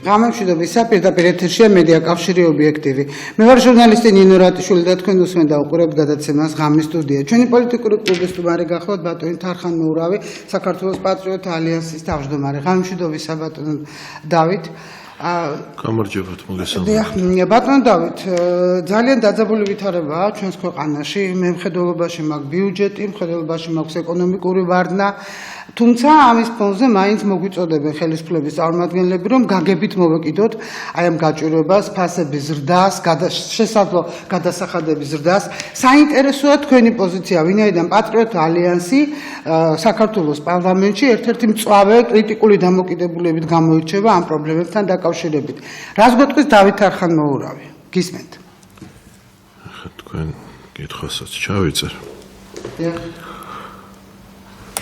ღამემშვიდობისა პირდაპირ ეთერშია მედია კავშირი ობიექტივი. მე ვარ ჟურნალისტი ნინო რატიშვილი და თქვენ უსმენთ და უყურებთ გადაცემას ღამის სტუდია. ჩვენი პოლიტიკური კლუბის სტუმარი გახლავთ ბატონი თარხან მოურავი, საქართველოს პატრიოტ ალიანსის თავმჯდომარე. ღამემშვიდობისა ბატონ დავით. გამარჯობათ, მოგესალმებით. ბატონ დავით, ძალიან დაძაბული ვითარებაა ჩვენს ქვეყანაში. მე მხედველობაში მაქვს ბიუჯეტი, მხედველობაში მაქვს ეკონომიკური ვარდნა. თუმცა ამის ფონზე მაინც მოგვიწოდებენ ხელისუფლების წარმომადგენლები, რომ გაგებით მოვეკიდოთ აი ამ გაჭირვებას, ფასების ზრდას, შესაძლო გადასახადების ზრდას. საინტერესოა თქვენი პოზიცია, ვინაიდან პატრიოტ ალიანსი საქართველოს პარლამენტში ერთ-ერთი მწვავე კრიტიკული დამოკიდებულებით გამოირჩევა ამ პრობლემებთან დაკავშირებით. რას გვეტყვის დავით თარხან მოურავი? გისმენთ. თქვენ კითხვასაც ჩავიწერ.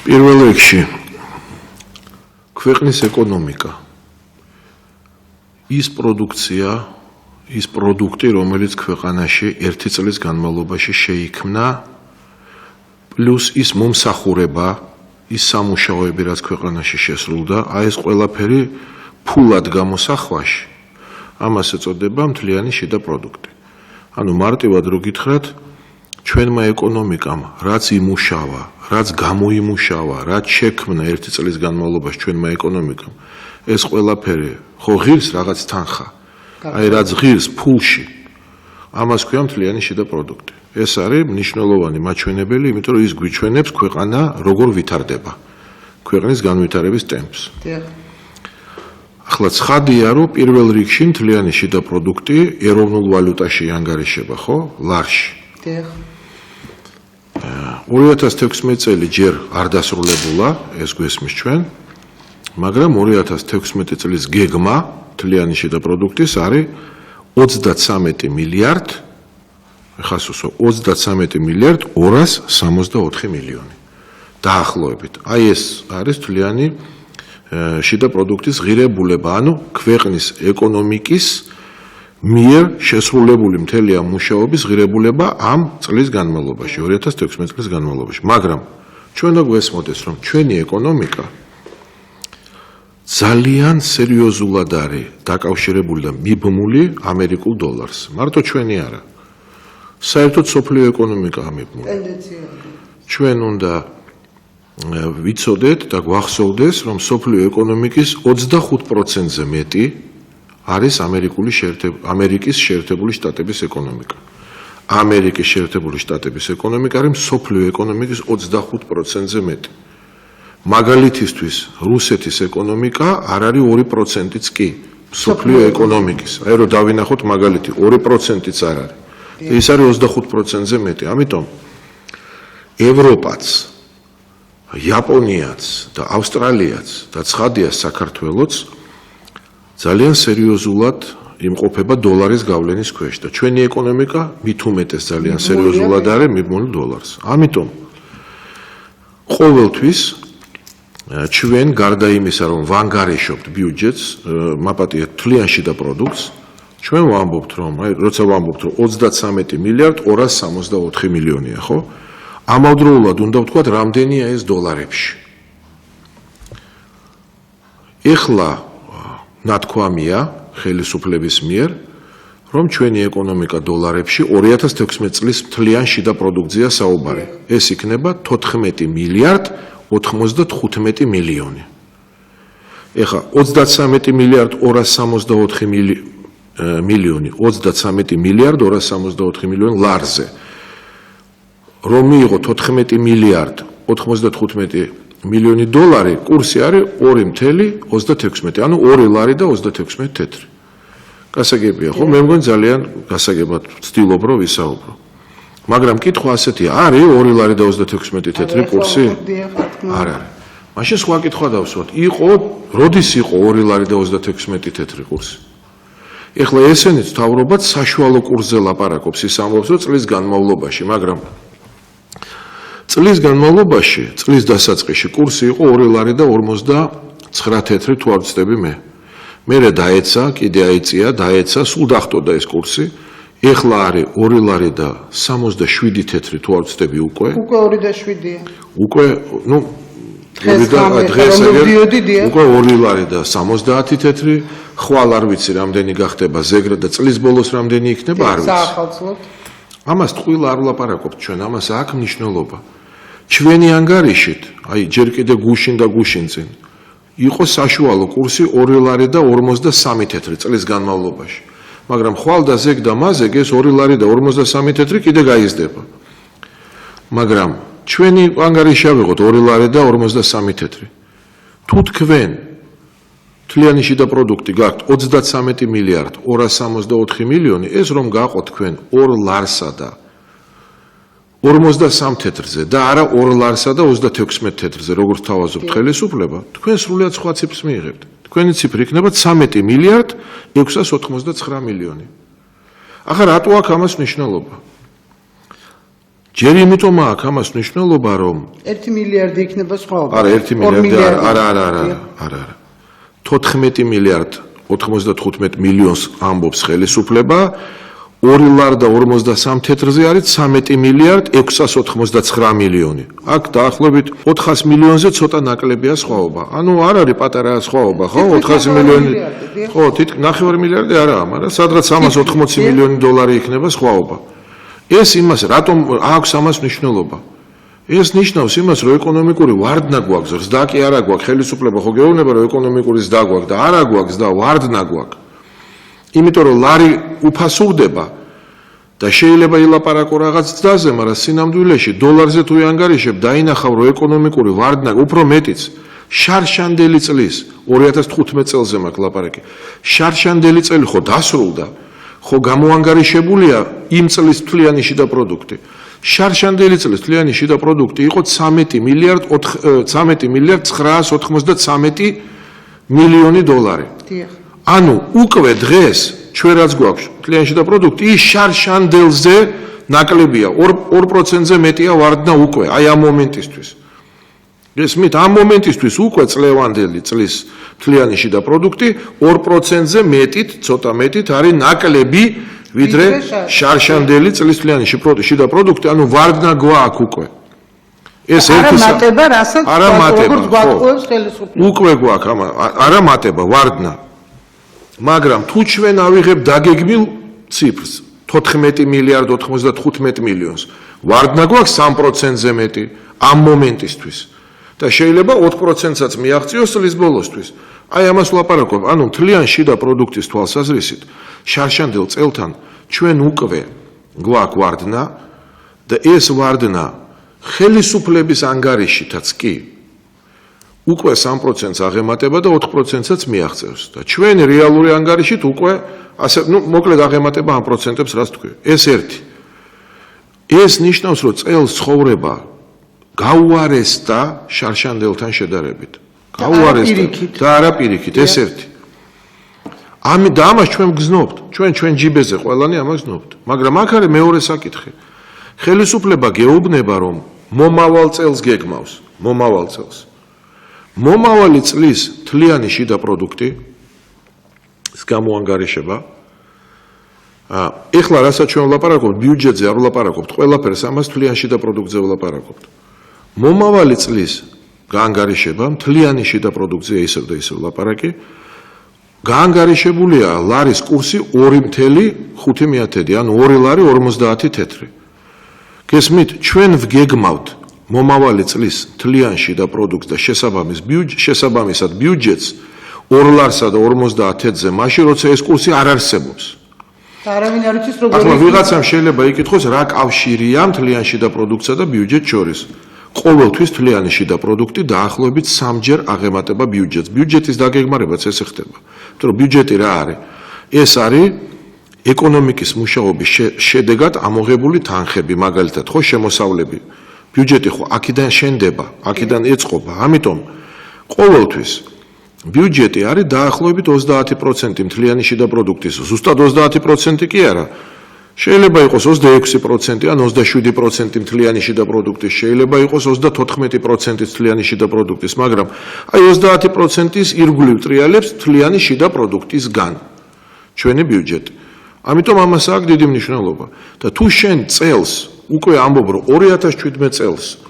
პირველ რიგში ქვეყნის ეკონომიკა ის პროდუქცია, ის პროდუქტი, რომელიც ქვეყანაში ერთი წლის განმავლობაში შეიქმნა, პლუს ის მომსახურება, ის სამუშაოები, რაც ქვეყანაში შესრულდა, აი ეს ყველაფერი ფულად გამოსახვაში, ამას ეწოდება მთლიანი შიდა პროდუქტი. ანუ მარტივად რო გითხრათ, ჩვენმა ეკონომიკამ რაც იმუშავა, რაც გამოიმუშავა, რაც შექმნა ერთი წლის განმავლობაში ჩვენმა ეკონომიკამ, ეს ყველაფერი ხო ღირს რაღაც თანხა. აი რაც ღირს ფულში, ამას ქვია მთლიანი შიდა პროდუქტი. ეს არის მნიშვნელოვანი მაჩვენებელი, იმიტომ რომ ის გვიჩვენებს ქვეყანა როგორ ვითარდება, ქვეყნის განვითარების ტემპს. ახლა ცხადია, რომ პირველ რიგში მთლიანი შიდა პროდუქტი ეროვნულ ვალუტაში ანგარიშება, ხო? ლარში. 2016 წელი ჯერ არ დასრულებულა, ეს გვესმის ჩვენ, მაგრამ 2016 წლის გეგმა მთლიანი შიდა პროდუქტის არის 33 მილიარდ, ხასუსო 33 მილიარდ 264 მილიონი. დაახლოებით. აი ეს არის მთლიანი შიდა პროდუქტის ღირებულება, ანუ ქვეყნის ეკონომიკის მიერ შესრულებული მთელი ამ მუშაობის ღირებულება ამ წლის განმავლობაში, 2016 წლის განმავლობაში. მაგრამ ჩვენ გვესმოდეს, რომ ჩვენი ეკონომიკა ძალიან სერიოზულად არის დაკავშირებული და მიბმული ამერიკულ დოლარს. მარტო ჩვენი არა. საერთოდ სოფლიო ეკონომიკა მიბმული. ჩვენ უნდა ვიცოდეთ და გვახსოვდეს, რომ სოფლიო ეკონომიკის 25%-ზე მეტი არის ამერიკის შეერთებული შტატების ეკონომიკა. ამერიკის შეერთებული შტატების ეკონომიკა არის მსოფლიო ეკონომიკის 25%-ზე მეტი. მაგალითისთვის, რუსეთის ეკონომიკა არ არის 2%-იც კი მსოფლიო ეკონომიკის. აი რომ დავინახოთ მაგალითი, 2%-იც არ არის. ის არის 25%-ზე მეტი. ამიტომ ევროპაც, იაპონიაც და ავსტრალიაც და ცხადია საქართველოც ძალიან სერიოზულად იმყოფება დოლარის გავლენის ქვეშ და ჩვენი ეკონომიკა მით უმეტეს ძალიან სერიოზულად არის მიბმული დოლარს. ამიტომ ყოველთვის ჩვენ გარდა იმისა, რომ ვანგარიშობთ ბიუჯეტს, მაპატიეთ თლიან შიდა პროდუქტს, ჩვენ ვამბობთ, რომ აი როცა ვამბობთ, რომ 33 მილიარდ 264 მილიონია, ხო? ამავდროულად უნდა ვთქვათ, რამდენია ეს დოლარებში. ეხლა ნათქვამია ხელისუფლების მიერ, რომ ჩვენი ეკონომიკა დოლარებში 2016 წლის მთლიან შიდა პროდუქტზეა საუბარი. ეს იქნება 14 მილიარდ 95 მილიონი. ეხლა 33 მილიარდ 264 მილიონი, 33 მილიარდ 264 მილიონი ლარზე. რომ მიიღო 14 მილიარდ 95 მილიონი დოლარი, კურსი არის 2.36, ანუ 2 ლარი და 26 თეთრი. გასაგებია, ხო? მე მგონი ძალიან გასაგებად ვცდილობ, რომ ვისაუბრო. მაგრამ კითხვა ასეთია, არის 2 ლარი და 26 თეთრი კურსი? არ არის. მაშინ სხვა კითხვა დავსვათ. როდის იყო 2 ლარი და 26 თეთრი კურსი? ეხლა ესენიც თავრობად საშუალო კურსზე ლაპარაკობს, ის ამბობს, რომ წლის განმავლობაში, მაგრამ წლის განმავლობაში, წლის დასაწყისში კურსი იყო 2 ლარი და 59 თეთრი თუ არ ვცდები მე. მერე დაეცა, კიდე აიწია, დაეცა, სულ დახტოდა ეს კურსი. ეხლა არის 2 ლარი და 67 თეთრი თუ არ ვცდები უკვე. უკვე 2 და 7-ია. უკვე, დღეს უკვე 2 ლარი და 70 თეთრი, ხვალ არ ვიცი რამდენი გახდება ზეგრა და წლის ბოლოს რამდენი იქნება არ ვიცი. საახალწლოდ. ამას ტყუილ არ ვლაპარაკობთ ჩვენ, ამას აქვს მნიშვნელობა. ჩვენი ანგარიშით, აი ჯერ კიდე გუშინ და გუშინწინ იყო საშუალო კურსი 2 ლარი და 53 თეთრი წლის განმავლობაში. მაგრამ ხვალ და ზეგ და მაზეგ ეს 2 ლარი და 53 თეთრი კიდე გაიზრდება. მაგრამ ჩვენი ანგარიში ავიღოთ 2 ლარი და 53 თეთრი. თუ თქვენ თლიანი შიდა პროდუქტი გაქვთ 33 მილიარდ 264 მილიონი, ეს რომ გაყოთ თქვენ 2 ლარსა და 53 თეთრზე და არა 2 ლარსა და 36 თეთრზე, როგორც თავაზობთ ხელისუფლება, თქვენ სრულიად სხვა ციფრს მიიღებთ. თქვენი ციფრი იქნება 13 მილიარდ 689 მილიონი. ახლა რატო აქვს ამას მნიშვნელობა? ჯერ იმიტომ აქვს ამას მნიშვნელობა, რომ 1 მილიარდი იქნება სხვაობა. არა 1 მილიარდი არა. 14 მილიარდ 95 მილიონს ამბობს ხელისუფლება, 2 ლარი და 53 თეთრზე არის 13 მილიარდ 689 მილიონი. აქ დაახლოებით 400 მილიონზე ცოტა ნაკლებია სხვაობა. ანუ არ არის პატარა სხვაობა, ხო? 400 მილიონი. ხო, თითქოს 9 მილიარდი არაა, მაგრამ სადღაც 380 მილიონი დოლარი იქნება სხვაობა. ეს იმას რატომ აქვს ამას მნიშვნელობა? ეს ნიშნავს იმას, რომ ეკონომიკური ვარდნა გვაქვს, ზრდა კი არა გვაქვს, ხელისუფლება ხო გეუბნება, რომ ეკონომიკური ზრდა გვაქვს და არა გვაქვს და ვარდნა გვაქვს. იმიტომ რომ ლარი უფასურდება და შეიძლება ილაპარაკო რაღაც ძდაზე, მაგრამ სინამდვილეში დოლარზე თუ ანგარიშებ დაინახავ, რომ ეკონომიკური ვარდნა უფრო მეტიც შარშანდელი წლის 2015 წელზე მაქვს ლაპარაკი. შარშანდელი წელი ხო დასრულდა, ხო გამოანგარიშებულია იმ წლის თლიანი შიდა პროდუქტი. შარშანდელი წლის თლიანი შიდა პროდუქტი იყო 13 მილიარდ 993 მილიონი დოლარი. ანუ უკვე დღეს ჩვენ რაც გვაქვს თლიანი შიდა პროდუქტი, ის შარშანდელზე ნაკლებია, 2%-ზე მეტია ვარდნა უკვე, აი ამ მომენტისთვის. გესმით, ამ მომენტისთვის უკვე წლევანდელი წლის თლიანი შიდა პროდუქტი 2%-ზე მეტით, ცოტა მეტით არის ნაკლები, ვიდრე შარშანდელი წლის თლიანი შიდა პროდუქტი, ანუ ვარდნა გვაქვს უკვე. ეს ერთი მატება, რასაც როგორც გვატყუებს ხელისუფლება. უკვე გვაქვს ამა, არა მატება, ვარდნა. მაგრამ თუ ჩვენ ავიღებ დაგეგმილ ციფრს 14 მილიარდ 95 მილიონს, ვარდნა გვაქვს 3%-ზე მეტი ამ მომენტისთვის. და შეიძლება 4%-საც მიაღწიოს წლის ბოლოსთვის. აი ამას ვლაპარაკობ, ანუ თლიან შიდა პროდუქტის თვალსაზრისით, შარშანდელ წელთან ჩვენ უკვე გვაქვს ვარდნა და ეს ვარდნა ხელისუფლების ანგარიშითაც კი უკვე 3%-ს აღემატება და 4%-საც მიაღწევს და ჩვენ რეალური ანგარიშით უკვე ასე, მოკლედ აღემატება ამ პროცენტებს, რაც თქვი. ეს ერთი. ეს ნიშნავს, რომ წელს ცხოვრება გაუარესდა შარშანდელთან შედარებით. გაუარესდა და არა პირიქით, ეს ერთი. და ამას ჩვენ გზნობთ, ჩვენ ჯიბეზე ყველანი ამას გზნობთ. მაგრამ აქ არის მეორე საკითხი. ხელისუფლება გეუბნება, რომ მომავალ წელს გეგმავს, მომავალ წელს. მომავალი წლის თლიანი შიდა პროდუქტი გამოანგარიშება. ეხლა რასაც ჩვენ ვლაპარაკობთ, ბიუჯეტზე არ ვლაპარაკობთ, ყველაფერს ამას თლიან შიდა პროდუქტზე ვლაპარაკობთ. მომავალი წლის გაანგარიშება თლიანი შიდა პროდუქტზე ისევ და ისევ ლაპარაკი. გაანგარიშებულია ლარის კურსი 2.5, ანუ 2 ლარი 50 თეთრი. გესმით, ჩვენ ვგეგმავთ მომავალი წლის თლიან შიდა პროდუქტს და შესაბამისად ბიუჯეტს 2 ლარსა და 50 თეთრზე, მაშინ როცა ეს კურსი არ არსებობს. და არავინ არ იცის როგორ ახლა ვიღაცამ შეიძლება იკითხოს, რა კავშირია თლიან შიდა პროდუქტსა და ბიუჯეტს შორის. ყოველთვის თლიანი შიდა პროდუქტი დაახლოებით 3-ჯერ აღემატება ბიუჯეტს. ბიუჯეტის დაგეგმარებაც ესე ხდება. იმიტომ რომ ბიუჯეტი რა არის? ეს არის ეკონომიკის მუშაობის შედეგად ამოღებული თანხები, მაგალითად, ხო, შემოსავლები. ბიუჯეტი ხო აქედან შენდება, აქედან ეწყობა. ამიტომ ყოველთვის ბიუჯეტი არის დაახლოებით 30% თლიანი შიდა პროდუქტის. ზუსტად 30% კი არა. შეიძლება იყოს 26% ან 27% თლიანი შიდა პროდუქტის, შეიძლება იყოს 34% თლიანი შიდა პროდუქტის, მაგრამ აი 30%-ის ირგვლივ ტრიალებს თლიანი შიდა პროდუქტისგან ჩვენი ბიუჯეტი. ამიტომ ამას აქვს დიდი მნიშვნელობა. და თუ შენ წელს უკვე ამბობ, რომ 2017 წელს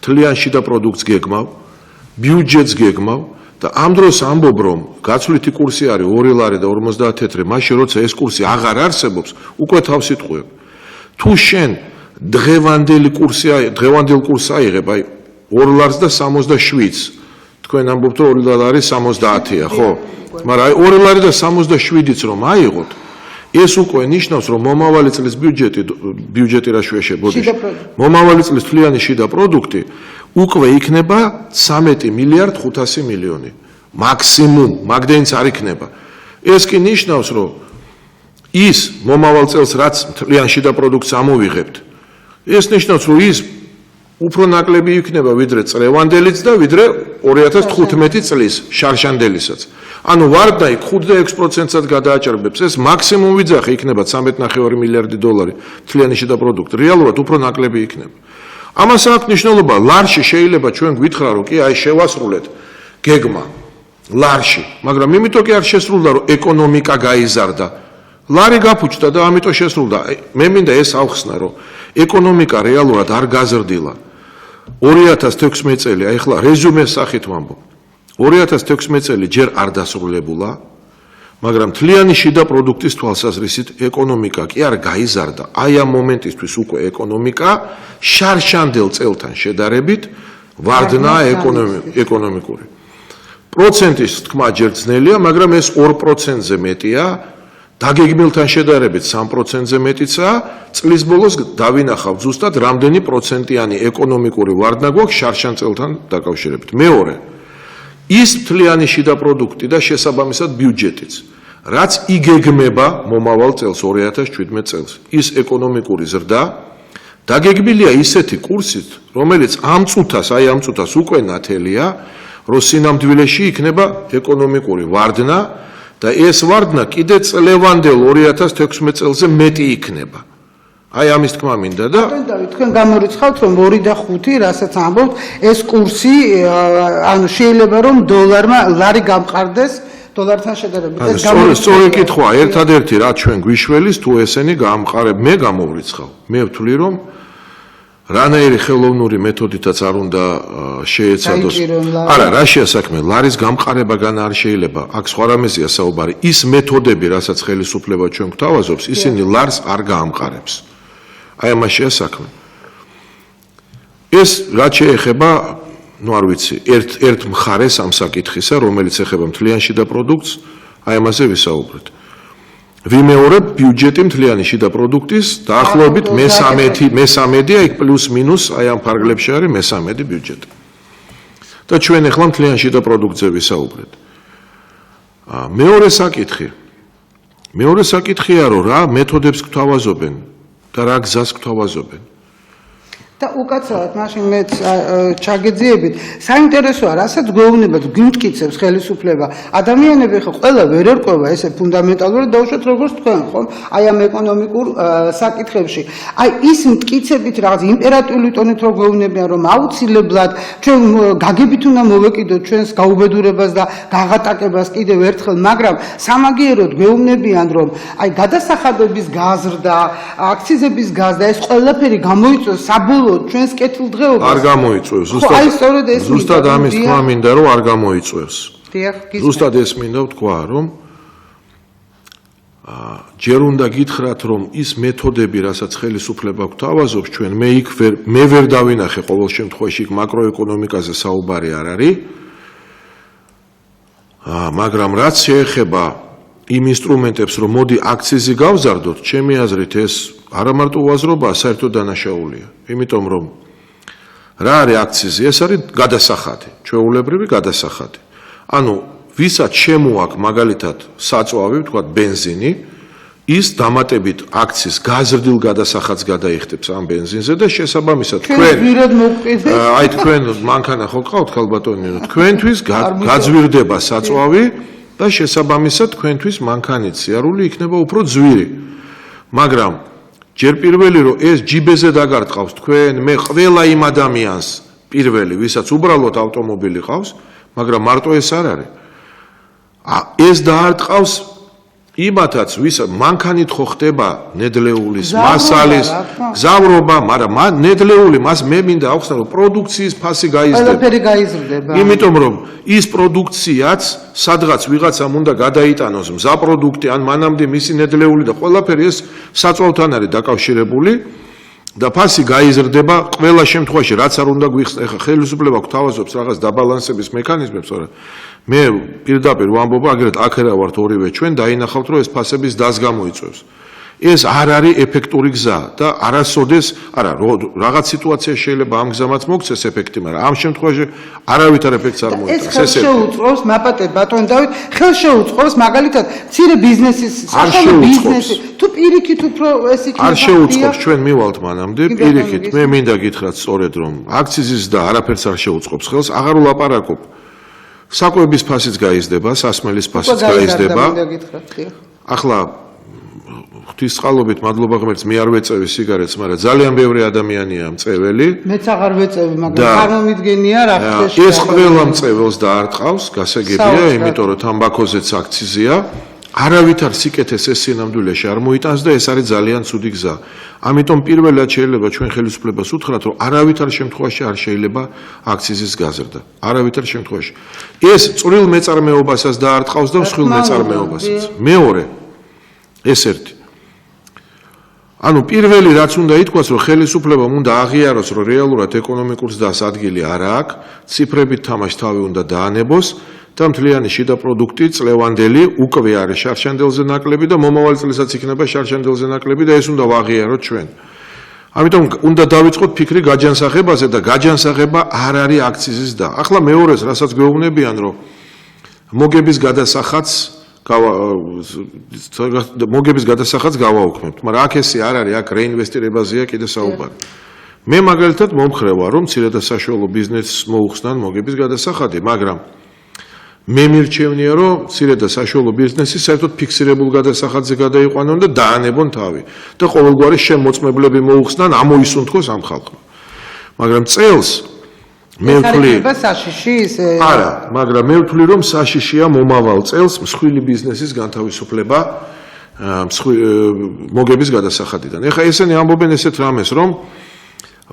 თლიან შიდა პროდუქტს გეგმავ ბიუჯეტს გეგმავ და ამ დროს ამბობ რომ გაცვლითი კურსი არის 2 ლარი და 50 თეთრი, მაშინ როცა ეს კურსი აღარ არსებობს, უკვე თავს იტყვევ. თუ შენ დღევანდელ კურსს აიღებ, აი 2 ლარს და 67-ს. თქვენ ამბობთ რომ 2 ლარი 70-ია, ხო? მაგრამ აი 2 ლარი და 67-იც რომ აიღოთ, ეს უკვე ნიშნავს რომ მომავალი წლის ბიუჯეტი რა შეშებოდის. მომავალი წლის თლიანი შიდა პროდუქტი უკვე იქნება 13 მილიარდ 500 მილიონი. მაქსიმუმ, მაგდენიც არ იქნება. ეს კი ნიშნავს რომ ის მომავალ წელს რაც თლიან შიდა პროდუქტს ამოვიღებთ, ეს ნიშნავს რომ ის უფრო ნაკლები იქნება ვიდრე წლევანდელიც და ვიდრე 2015 წლის შარშანდელისაც. ანუ ვარდნაი 5 და 6%-ად გადააჭარბებს, ეს მაქსიმუმ ვიძახი იქნება 13.5 მილიარდი დოლარი თლიანი შიდა პროდუქტი. რეალურად უფრო ნაკლები იქნება. ამას აქვს მნიშვნელობა, ლარში შეიძლება ჩვენ გვითხრა რომ კი აი შევასრულეთ გეგმა ლარში, მაგრამ იმიტომ კი არ შესრულდა რომ ეკონომიკა გაიზარდა. ლარი გაფუჭდა და ამიტომ შესრულდა. მე მინდა ეს ავხსნა რომ ეკონომიკა რეალურად არ გაზრდილა. 2016 წელი, აი ახლა რეზუმეს სახით ვამბობ. 2016 წელი ჯერ არ დასრულებულა, მაგრამ თლიანი შიდა პროდუქტის თვალსაზრისით ეკონომიკა კი არ გაიზარდა. აი ამ მომენტისთვის უკვე ეკონომიკა შარშანდელ წელთან შედარებით ვარდნაა ეკონომიკური. პროცენტის თქმა ჯერ ძნელია, მაგრამ ეს 2%-ზე მეტია. დაგეგმილთან შედარებით 3%-ზე მეტიცაა, წლის ბოლოს დავინახავთ ზუსტად რამდენი პროცენტიანი ეკონომიკური ვარდნა გვაქვს შარშან წელთან დაკავშირებით. მეორე, ის თლიანი შიდა პროდუქტი და შესაბამისად ბიუჯეტიც, რაც იგეგმება მომავალ წელს 2017 წელს. ის ეკონომიკური ზრდა დაგეგმილია ისეთი კურსით, რომელიც ამ წუთას უკვე ნათელია, რომ სინამდვილეში იქნება ეკონომიკური ვარდნა და ეს ვარდნა კიდე წლევანდელ 2016 წელზე მეტი იქნება. აი ამის თქმა მინდა და თქვენ გამორიცხავთ რომ 2 და 5, რასაც ამბობთ, ეს კურსი ანუ შეიძლება რომ ლარი გამყარდეს დოლართან შედარებით. სწორი კითხვაა, ერთადერთი რაც ჩვენ გვიშველის თუ ესენი გამყარებ, მე გამოვრიცხავ. მე ვთვლი რომ რანაირი ხელოვნური მეთოდითაც არ უნდა შეეცადოს. არა, რაშია საქმე, ლარის გამყარებაგან არ შეიძლება. აქ სხვა რამეზეა საუბარი. ის მეთოდები, რასაც ხელისუფლება ჩვენ გვთავაზობს, ისინი ლარს არ გაამყარებს. აი ამაშია საქმე. ეს რაც შეეხება, ну არ ვიცი, ერთ მხარეს ამ საკითხისა, რომელიც ეხება მთლიან შიდა პროდუქტს, აი ამაზე ვისაუბრეთ. ვიმეორებ ბიუჯეტი მთლიანი შიდა პროდუქტის დაახლოებით მე-13-ია, იქ პლუს მინუს აი ამ ფარგლებში არის მე-13 ბიუჯეტი. და ჩვენ ახლა მთლიან შიდა პროდუქტზე ვისაუბრეთ. მეორე საკითხია რომ რა მეთოდებს გვთავაზობენ და რა გზას გვთავაზობენ. და უკაცრავად მაშინ მე ჩაგეძიებით, საინტერესოა, რასაც გვეუბნებათ, გვიმტკიცებს ხელისუფლება. ადამიანები ხო ყველა ვერ ერკვევა ესე ფუნდამენტალურად დაუშვათ როგორც თქვენ, ხომ? აი ამ ეკონომიკურ საკითხებში. აი ის მტკიცებით რაღაც იმპერატიული ტონით რო გვეუბნებიან, რომ აუცილებლად ჩვენ გაგებით უნდა მოვეკიდოთ ჩვენს გაუბედურებას და გაღატაკებას კიდევ ერთხელ, მაგრამ სამაგიეროდ გვეუბნებიან, რომ აი გადასახადების გაზრდა, აქციზების გაზრდა, ეს ყველაფერი გამოიწვევს საბოლოო ჩვენს კეთილდღეობას. არ გამოიწვევს, ზუსტად ამის თქმა მინდა რომ არ გამოიწვევს. ზუსტად ეს მინდა ვთქვა, რომ ჯერ უნდა გითხრათ, რომ ის მეთოდები, რასაც ხელისუფლება გვთავაზობს ჩვენ, მე ვერ დავინახე ყოველ შემთხვევაში იქ მაკროეკონომიკაზე საუბარი არ არის. მაგრამ რაც შეეხება იმ ინსტრუმენტებს, რომ მოდი აქციზი გავზარდოთ, ჩემი აზრით ეს არა მარტო უაზრობაა, საერთოდ დანაშაულია. იმიტომ რომ რა არის აქციზი? ეს არის გადასახადი, ჩვეულებრივი გადასახადი. ანუ ვისაც შემოაქვს მაგალითად საწვავი, ვთქვათ ბენზინი, ის დამატებით აქციის გაზრდილ გადასახადს გადაიხდებს ამ ბენზინზე და შესაბამისად აი თქვენ მანქანა ხო გყავთ ხალბატონი, თქვენთვის გაძვირდება საწვავი და შესაბამისად თქვენთვის მანქანის სიარული იქნება უფრო ძვირი. მაგრამ ჯერ პირველი რომ ეს ჯიბეზე დაგარტყავს თქვენ, მე ყველა იმ ადამიანს პირველი, ვისაც უბრალოდ ავტომობილი ყავს, მაგრამ მარტო ეს არ არის. ეს დაარტყავს იმათაც ვისა მანქანით ხო ხდება ნედლეულის მასალის გზავრობა, მაგრამ ნედლეული მას მე მინდა აუხსნა რომ პროდუქციის ფასი გაიზრდება. ყველაფერი გაიზრდება. იმიტომ რომ ის პროდუქციაც სადღაც ვიღაცამ უნდა გადაიტანოს მზა პროდუქტი ან მანამდე მისი ნედლეული და ყველაფერი ეს საწვავთან არის დაკავშირებული და ფასი გაიზრდება ყველა შემთხვევაში რაც არ უნდა გვიხსნა. ეხლა ხელისუფლება გვთავაზობს რაღაც დაბალანსების მექანიზმებს, მაგრამ მე პირდაპირ ვამბობ, აგრეთ აქერა ვართ ორივე ჩვენ დაინახავთ რომ ეს ფასების დას გამოიწვევს. ეს არ არის ეფექტური გზა და არასოდეს, არა, რაღაც სიტუაციაში შეიძლება ამ გზამაც მოქცეს ეფექტი, მაგრამ ამ შემთხვევაში არავითარ ეფექტს არ მოიტანს. ეს ხელშეუწყობს მაპატე ბატონ დავით, ხელშეუწყობს მაგალითად მცირე ბიზნესის, სახელმწიფო ბიზნესი, თუ პირიქით უფრო ეს იქნება. არ შეუწყობს, ჩვენ მივალთ მანამდე, პირიქით, მე მინდა გითხრათ სწორედ რომ აქციზის და არაფერს არ შეუწყობს ხელს, აღარ ვლაპარაკობ. საკვების ფასიც გაიზრდება, სასმელის ფასიც გაიზრდება. ახლა ღვთისწყალობით მადლობა ღმერთს მე არ ვეწევი სიგარეტს, მაგრამ ძალიან ბევრი ადამიანია მწეველი. მეც აღარ ვეწევი, მაგრამ წარმომიდგენია რა ხდება. ეს ყველა მწეველს დაარტყავს, გასაგებია, იმიტომ რომ თამბაქოზეც აქციზია. არავითარ სიკეთეს ეს სინამდვილეში არ მოიტანს და ეს არის ძალიან ცუდი გზა. ამიტომ პირველად შეიძლება ჩვენ ხელისუფლებას უთხრათ, რომ არავითარ შემთხვევაში არ შეიძლება აქციზის გაზრდა. არავითარ შემთხვევაში. ეს წვრილ მეწარმეობასაც დაარტყავს და მსხვილ მეწარმეობასაც. მეორე, ეს ერთი. ანუ პირველი რაც უნდა ითქვას, რომ ხელისუფლებამ უნდა აღიაროს, რომ რეალურად ეკონომიკურ ზრდას ადგილი არ აქვს, ციფრებით თამაში თავი უნდა დაანებოს და მთლიანი შიდა პროდუქტი წლევანდელი უკვე არის შარშანდელზე ნაკლები და მომავალ წელსაც იქნება შარშანდელზე ნაკლები და ეს უნდა ვაღიაროთ ჩვენ. ამიტომ უნდა დავიწყოთ ფიქრი გაჯანსაღებაზე და გაჯანსაღება არ არის აქციზის და. ახლა მეორეს, რასაც გვეუბნებიან, რომ მოგების გადასახადს გავაუქმებთ, მაგრამ აქ ესე არ არის, აქ რეინვესტირებაზეა კიდე საუბარი. მე მაგალითად მომხრევა, რომ მცირე და საშუალო ბიზნესს მოუხსნან მოგების გადასახადი, მაგრამ მე მირჩევნია, რომ მცირე და საშუალო ბიზნესი საერთოდ ფიქსირებულ გადასახადზე გადაიყვანონ და დაანებონ თავი და ყოველგვარი შემოწმებლები მოუხსნან, ამოისუნთქოს ამ ხალხმა. მაგრამ წელს მე ვთვლი არა, მაგრამ მე ვთვლი, რომ საშიშია მომავალ წელს მსხვილი ბიზნესის განთავისუფლება მოგების გადასახადიდან. ეხლა ესენი ამბობენ ესეთ რამეს, რომ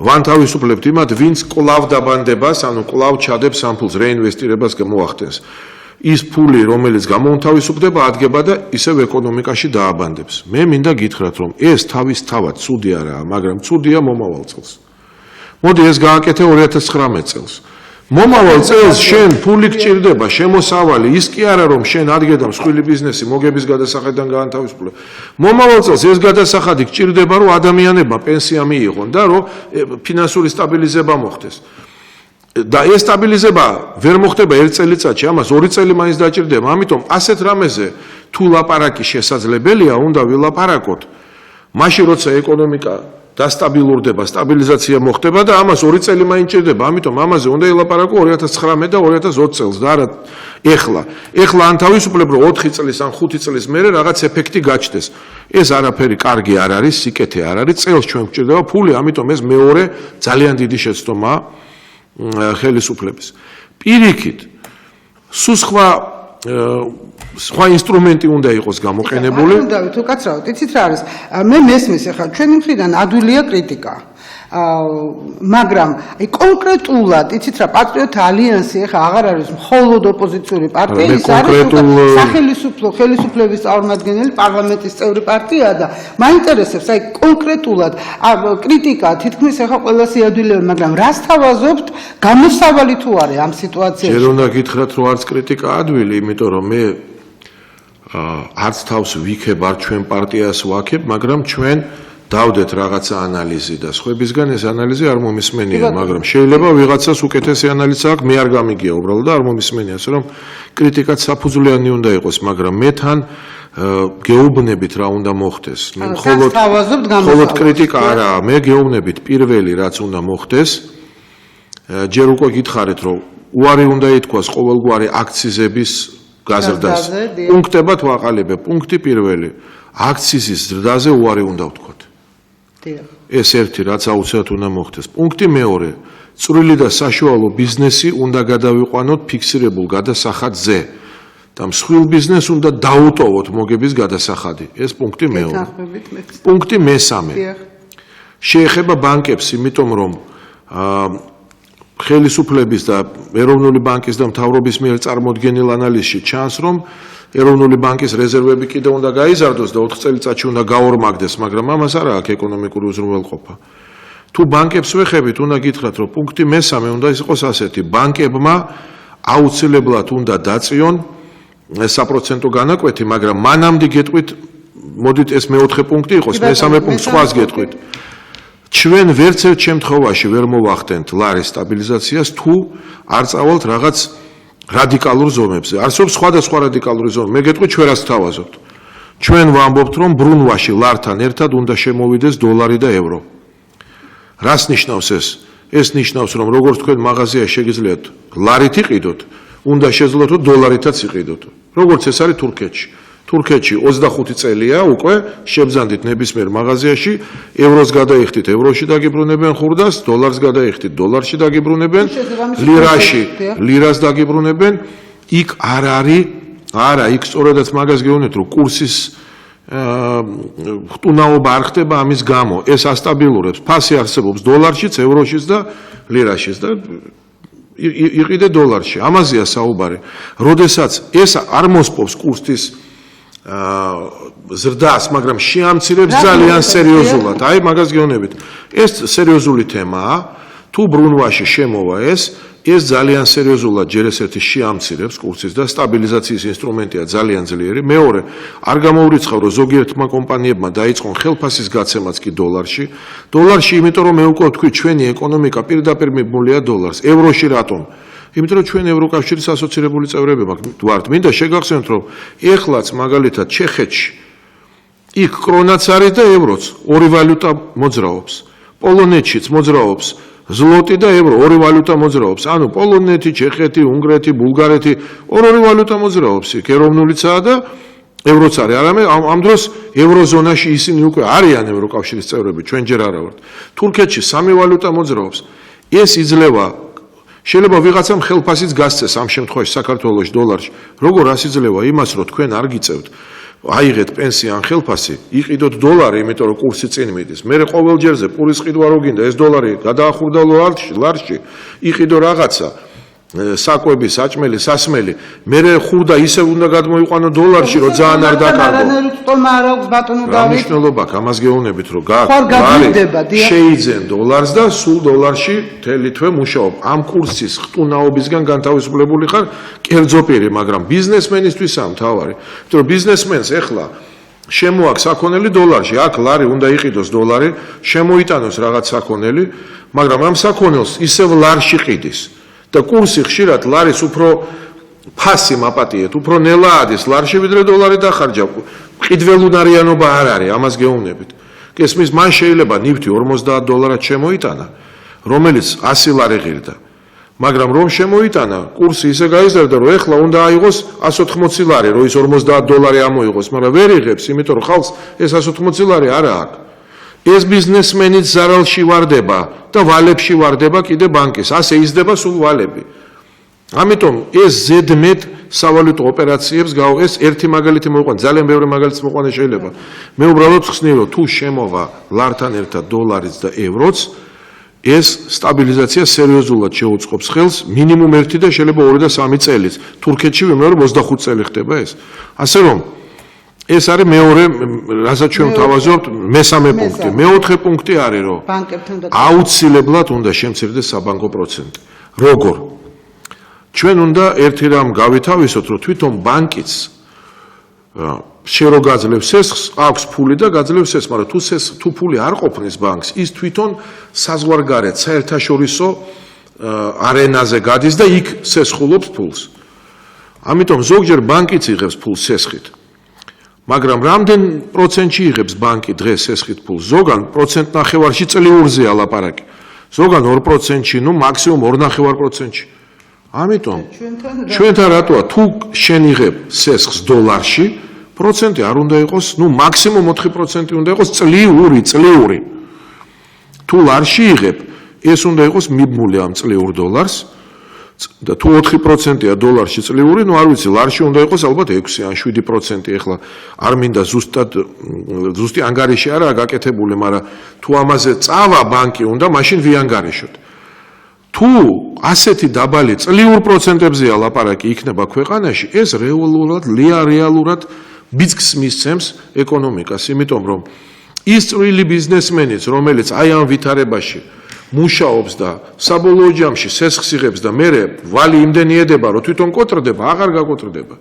ვანთავისუფლებთ იმათ, ვინც კლავ დაბანდებას, ანუ კლავ ჩადებს ამ ფულს, რეინვესტირებას მოახდენს. ის ფული, რომელიც გამოუნთავისუფლდება, ადგება და ისევ ეკონომიკაში დააბანდებს. მე მინდა გითხრათ, რომ ეს თავისთავად ცუდი არაა, მაგრამ ცუდია მომავალ წელს. მოდი ეს გააკეთე 2019 წელს. მომავალ წელს შენ ფული გჭირდება, შემოსავალი, ის კი არა რომ შენ ადგედა მსხვილი ბიზნესი მოგების გადასახადიდან გაანთავისუფლება. მომავალ წელს ეს გადასახადი გჭირდება, რომ ადამიანებმა პენსია მიიღონ და რომ ფინანსური სტაბილიზება მოხდეს. და ეს სტაბილიზება ვერ მოხდება ერთ წელიწადში, ამას 2 წელი მაინც დაჭირდება. ამიტომ ასეთ რამეზე თუ ლაპარაკი შესაძლებელია, უნდა ვილაპარაკოთ. მაშინ როცა ეკონომიკა დასტაბილურდება, სტაბილიზაცია მოხდება და ამას 2 წელი მაინც ჭირდება. ამიტომ ამაზე უნდა ილაპარაკო 2019 და 2020 წელს და არა ეხლა. ეხლა ან თავისუფლებ რომ 4 წლის ან 5 წლის მერე რაღაც ეფექტი გაჩნდეს. ეს არაფერი კარგი არ არის, სიკეთე არ არის. წელს ჩვენ გვჭირდება ფული, ამიტომ ეს მეორე ძალიან დიდი შეცდომაა ხელისუფლების. პირიქით, სულ სხვა ინსტრუმენტი უნდა იყოს გამოყენებული. უნდა თუ კაცრავთ, იცით რა არის? მე მესმის ახლა ჩვენი მხრიდან ადვილია კრიტიკა. მაგრამ აი კონკრეტულად, იცით რა, პატრიოტთა ალიანსი ახლა აღარ არის მხოლოდ ოპოზიციური პარტია, ის არის ხელისუფლების წარმომადგენელი, პარლამენტის წევრი პარტია და მაინტერესებს აი კონკრეტულად კრიტიკა თითქმის ახლა ყველა სიადვილეა, მაგრამ რას თავაზობთ, გამოსავალი თუ არის ამ სიტუაციაში? ჯერ უნდა გითხრათ, რომ არც კრიტიკა ადვილი, იმიტომ რომ მე არც თავს ვიქებ, არ ჩვენ პარტიას ვაქებ, მაგრამ ჩვენ დავდეთ რაღაცა ანალიზი და სხვებისგან ეს ანალიზი არ მომისმენია, მაგრამ შეიძლება ვიღაცას უკეთესი ანალიზი აქვს, მე არ გამიგია უბრალოდ და არ მომისმენია, ასე რომ კრიტიკაც საფუძვლიანი უნდა იყოს, მაგრამ მე თან გეუბნებით რა უნდა მოხდეს. მე მხოლოდ კრიტიკა არაა, მე გეუბნებით პირველი რაც უნდა მოხდეს. ჯერ უკვე გითხარით, რომ უარი უნდა ითქვას ყოველგვარი აქციზების გაზრდას. პუნქტებად ვაყალიბებ. პუნქტი პირველი, აქციზის ზრდაზე უარი უნდა ვთქვათ. ეს ერთი რაც აუცილებლად უნდა მოხდეს. პუნქტი მეორე, წვრილი და საშუალო ბიზნესი უნდა გადავიყვანოთ ფიქსირებულ გადასახადზე. და მსხვილ ბიზნესს უნდა დაუტოვოთ მოგების გადასახადი. ეს პუნქტი მეორე. პუნქტი მესამე. შეეხება ბანკებს, იმიტომ რომ ხელისუფლების და ეროვნული ბანკის და მთავრობის მიერ წარმოდგენილ ანალიზში ჩანს, რომ ეროვნული ბანკის რეზერვები კიდევ უნდა გაიზარდოს და 4 წელიწადში უნდა გაორმაგდეს, მაგრამ ამას არ აქვს ეკონომიკური უზრუნველყოფა. თუ ბანკებს ვეხებით, უნდა გითხრათ, რომ პუნქტი მესამე უნდა იყოს ასეთი: ბანკებმა აუცილებლად უნდა დაწიონ საპროცენტო განაკვეთი, მაგრამ მანამდე გეტყვით, მოდით ეს მეოთხე პუნქტი იყოს, მესამე პუნქტს სხვას გეტყვით. ჩვენ ვერც ერთ შემთხვევაში ვერ მოვახდენთ ლარის სტაბილიზაციას, თუ არ წავალთ რაღაც რადიკალურ ზომებზე. არსებობს სხვადასხვა რადიკალური ზომები. მე გეტყვით, ჩვენ რას თავაზობთ. ჩვენ ვამბობთ, რომ ბრუნვაში ლართან ერთად უნდა შემოვიდეს დოლარი და ევრო. რას ნიშნავს ეს? ეს ნიშნავს, რომ როგორც თქვენ მაღაზიაში შეგიძლიათ ლარით იყიდოთ, უნდა შეძლოთ დოლარითაც იყიდოთ. როგორც ეს არის თურქეთში. თურქეთში 25 წელია უკვე შებზანდით ნებისმიერ მაღაზიაში, ევროს გადაიხდით, ევროში დაგიბრუნებენ ხურდას, დოლარს გადაიხდით, დოლარში დაგიბრუნებენ, ლირას დაგიბრუნებენ. იქ არ არის, არა, იქ სწორედაც მაგას გეუბნეთ, რომ კურსის ხტუნაობა არ ხდება ამის გამო. ეს ასტაბილურებს. ფასი არსებობს დოლარშიც, ევროშიც და ლირაშიც და იყიდე დოლარში. ამაზეა საუბარი. როდესაც ეს არ მოსპობს კურსის ზრდას, მაგრამ შეამცირებს ძალიან სერიოზულად. აი, მაგას გეუბნებით. ეს სერიოზული თემაა. თუ ბრუნვაში შემოვა ეს ძალიან სერიოზულად ჯერ ერთი შეამცირებს კურსის და სტაბილიზაციის ინსტრუმენტია ძალიან ძლიერი. მეორე, არ გამოურიცხავ, რომ ზოგიერთმა კომპანიებმა დაიწყონ ხელფასის გაცემაც კი დოლარში. დოლარში, იმიტომ რომ მე უკვე ვთქვი, ჩვენი ეკონომიკა პირდაპირ მიბმულია დოლარს. ევროში რატომ? იმიტომ რომ ჩვენ ევროკავშირის ასოცირებული წევრები ვართ. მინდა შეგახსენოთ, რომ ეხლაც მაგალითად ჩეხეთში იქ კრონაც არის და ევროც, ორი ვალუტა მოძრაობს. პოლონეთშიც მოძრაობს ზლოტი და ევრო, ორი ვალუტა მოძრაობს. ანუ პოლონეთი, ჩეხეთი, უნგრეთი, ბულგარეთი, ორი ვალუტა მოძრაობს. იქ ეროვნულიცაა და ევროც არის. არამედ ამ დროს ევროზონაში ისინი უკვე არიან ევროკავშირის წევრები, ჩვენ ჯერ არა ვართ. თურქეთში სამი ვალუტა მოძრაობს. ეს იძლევა შეიძლება ვიღაცამ ხელფასიც გასცეს ამ შემთხვევაში საქართველოში დოლარში. როგორ რას იძლევა? იმას, რომ თქვენ არ გიწევთ აიღეთ პენსია ან ხელფასი, იყიდოთ დოლარი, იმიტომ რომ კურსი წინ მიდის. მე ყოველ ჯერზე პურის ყიდვა რო გინდა, ეს დოლარი გადაახურდა ლარში, იყიდო რაღაცა, საკვები, საჭმელი, სასმელი. მე ხურდა ისევ უნდა გადმოიყვანო დოლარში, რომ ძალიან არ დაკარგო. რა მნიშვნელობა აქვს? ამას გეუბნებით, რომ შეიძენ დოლარს და სულ დოლარში მთელი თვე მუშაობ. ამ კურსის ხტუნაობისგან განთავისუფლებული ხარ კერძო პირი, მაგრამ ბიზნესმენისთვისაა მთავარი. იმიტომ რომ ბიზნესმენს ეხლა შემოაქვს საქონელი დოლარში, აქ ლარი უნდა იყიდოს დოლარი, შემოიტანოს რაღაც საქონელი, მაგრამ ამ საქონელს ისევ ლარში ყიდის. და კურსი ხშირად ლარის უფრო ფასი მაპატიეთ, უფრო ნელა ადის ლარში ვიდრე დოლარი დახარჯა. ყიდველუნარიანობა არ არის, ამას გეუბნებით. გესმის, მან შეიძლება ნივთი 50 დოლარად შემოიტანა, რომელიც 100 ლარი ღირდა. მაგრამ რომ შემოიტანა, კურსი ისე გაიზარდა, რომ ეხლა უნდა აიღოს 180 ლარი, რომ ის 50 დოლარი ამოიღოს, მაგრამ ვერ იღებს, იმიტომ რომ ხალხს ეს 180 ლარი არ აქვს. ეს ბიზნესმენიც ზარალში ვარდება და ვალებში ვარდება კიდე ბანკის. ასე იზრდება სულ ვალები. ამიტომ ეს ზედმეტ სავალუტო ოპერაციებს ეს ერთი მაგალითი მოიყვანე, ძალიან ბევრი მაგალითი მოიყვანე შეიძლება. მე უბრალოდ ხსნი, რომ თუ შემოვა ლართან ერთად დოლარიც და ევროც, ეს სტაბილიზაცია სერიოზულად შეუწყობს ხელს მინიმუმ 1 და შეიძლება 2 და 3 წელიც. თურქეთში ვიმეორებ 25 წელი ხდება ეს. ასე რომ ეს არის მეორე, რასაც ჩვენ ვთავაზობთ, მესამე პუნქტი. მეოთხე პუნქტი არის, რომ აუცილებლად უნდა შემცირდეს საბანკო პროცენტი. როგორ? ჩვენ უნდა ერთი რამ გავითავისოთ, რომ თვითონ ბანკიც შერო გაძლევს სესხს, აქვს ფული და გაძლევს სესხს, მაგრამ თუ ფული არ ყოფნის ბანკს, ის თვითონ საზღვარგარეთ, საერთაშორისო არენაზე გადის და იქ სესხულობს ფულს. ამიტომ ზოგჯერ ბანკიც იღებს ფულს სესხით. მაგრამ რამდენ პროცენტში იღებს ბანკი დღეს სესხით ფულს? ზოგან პროცენტ ნახევარში წლიურზეა ლაპარაკი. ზოგან 2%-ში, ნუ მაქსიმუმ 2.5%-ში. ამიტომ ჩვენთან რატოა თუ შენ იღებ სესხს დოლარში, პროცენტი არ უნდა იყოს, ნუ მაქსიმუმ 4% უნდა იყოს წლიური. თუ ლარში იღებ, ეს უნდა იყოს მიბმული ამ წლიურ დოლარს. და თუ 4%-ია დოლარში წლიური, არ ვიცი, ლარში უნდა იყოს ალბათ 6 ან 7%, ეხლა არ მინდა ზუსტი ანგარიში არაა გაკეთებული, მაგრამ თუ ამაზე წავა ბანკი უნდა, მაშინ ვიანგარიშოთ. თუ ასეთი დაბალი წლიურ პროცენტებზეა ლაპარაკი იქნება ქვეყანაში, ეს რეალურად ბიძგს მისცემს ეკონომიკას, იმიტომ რომ ის წვრილი ბიზნესმენიც, რომელიც აი ამ ვითარებაში მუშაობს და საბოლოო ჯამში სესხს იღებს და მერე ვალი იმდენი ედება, რომ თვითონ კოტრდება, აღარ გაკოტრდება.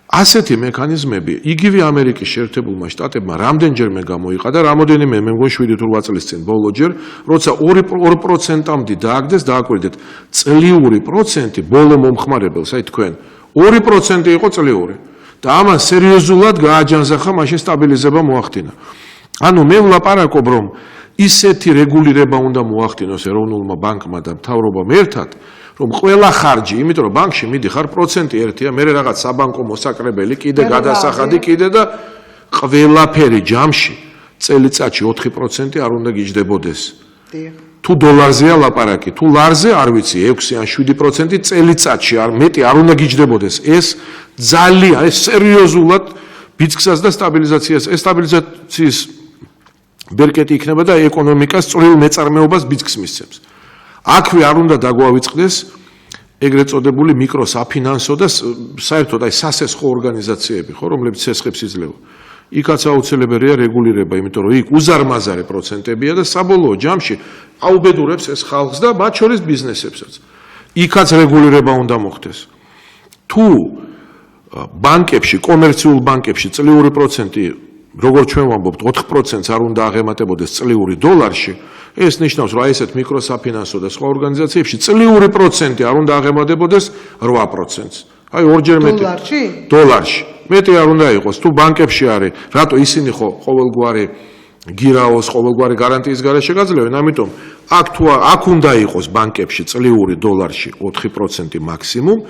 ასეთი მექანიზმები იგივე ამერიკის შეერთებულმა შტატებმა რამდენჯერმე გამოიყადა, რამოდენიმე მე მგონი 7-8 წლის წინ ბოლოჯერ, როცა 2%-მდე დააგდეს, დააკვირდეთ, წლიური პროცენტი ბოლო მომხმარებელს, აი თქვენ, 2% იყო წლიური. და ამან სერიოზულად გააჯანზახა, მაშინ სტაბილიზება მოახდინა. ანუ მე ვლაპარაკობ, რომ ისეთი რეგულირება უნდა მოახდინოს ეროვნულმა ბანკმა და მთავრობამ ერთად, რომ ყველა ხარჯი, იმიტომ რომ ბანკში მიდიხარ პროცენტი ერთია, მე რაღაც საბანკო მოსაკრებელი, კიდე გადასახადი, კიდე და ყველაფერი ჯამში წელიწადში 4% არ უნდა გიჯდებოდეს. თუ დოლარზეა ლაპარაკი, თუ ლარზე არ ვიცი 6 ან 7% წელიწადში არ მეტი არ უნდა გიჯდებოდეს. ეს ძალიან სერიოზულად ბიძგსაც და სტაბილიზაციას, სტაბილიზაციის ბერკეტი იქნება და ეკონომიკას წვრილ მეწარმეობას ბიძგს მისცემს. აქვე არ უნდა დაგვავიწყდეს ეგრეთ წოდებული მიკროსაფინანსო და საერთოდ აი სასესხო ორგანიზაციები, ხო, რომლებიც სესხებს იძლევა. იქაც აუცილებელია რეგულირება, იმიტომ რომ იქ უზარმაზარი პროცენტებია და საბოლოო ჯამში აუბედურებს ეს ხალხს და მათ შორის ბიზნესებსაც. იქაც რეგულირება უნდა მოხდეს. თუ ბანკებში, კომერციულ ბანკებში წლიური პროცენტი, როგორც ჩვენ ვამბობთ, 4%-ს არ უნდა აღემატებოდეს წლიური დოლარში, ეს ნიშნავს, რომ აი ესეთ მიკროსაფინანსო და სხვა ორგანიზაციებში წლიური პროცენტი არ უნდა აღემატებოდეს 8%-ს. აი ორჯერ მეტი. დოლარში. მეტი არ უნდა იყოს. თუ ბანკებში არის, რატო ისინი ხო ყოველგვარი გირაოს, ყოველგვარი გარანტიის გარეშე გაძლევენ, ამიტომ აქ უნდა იყოს ბანკებში წლიური დოლარში 4% მაქსიმუმ,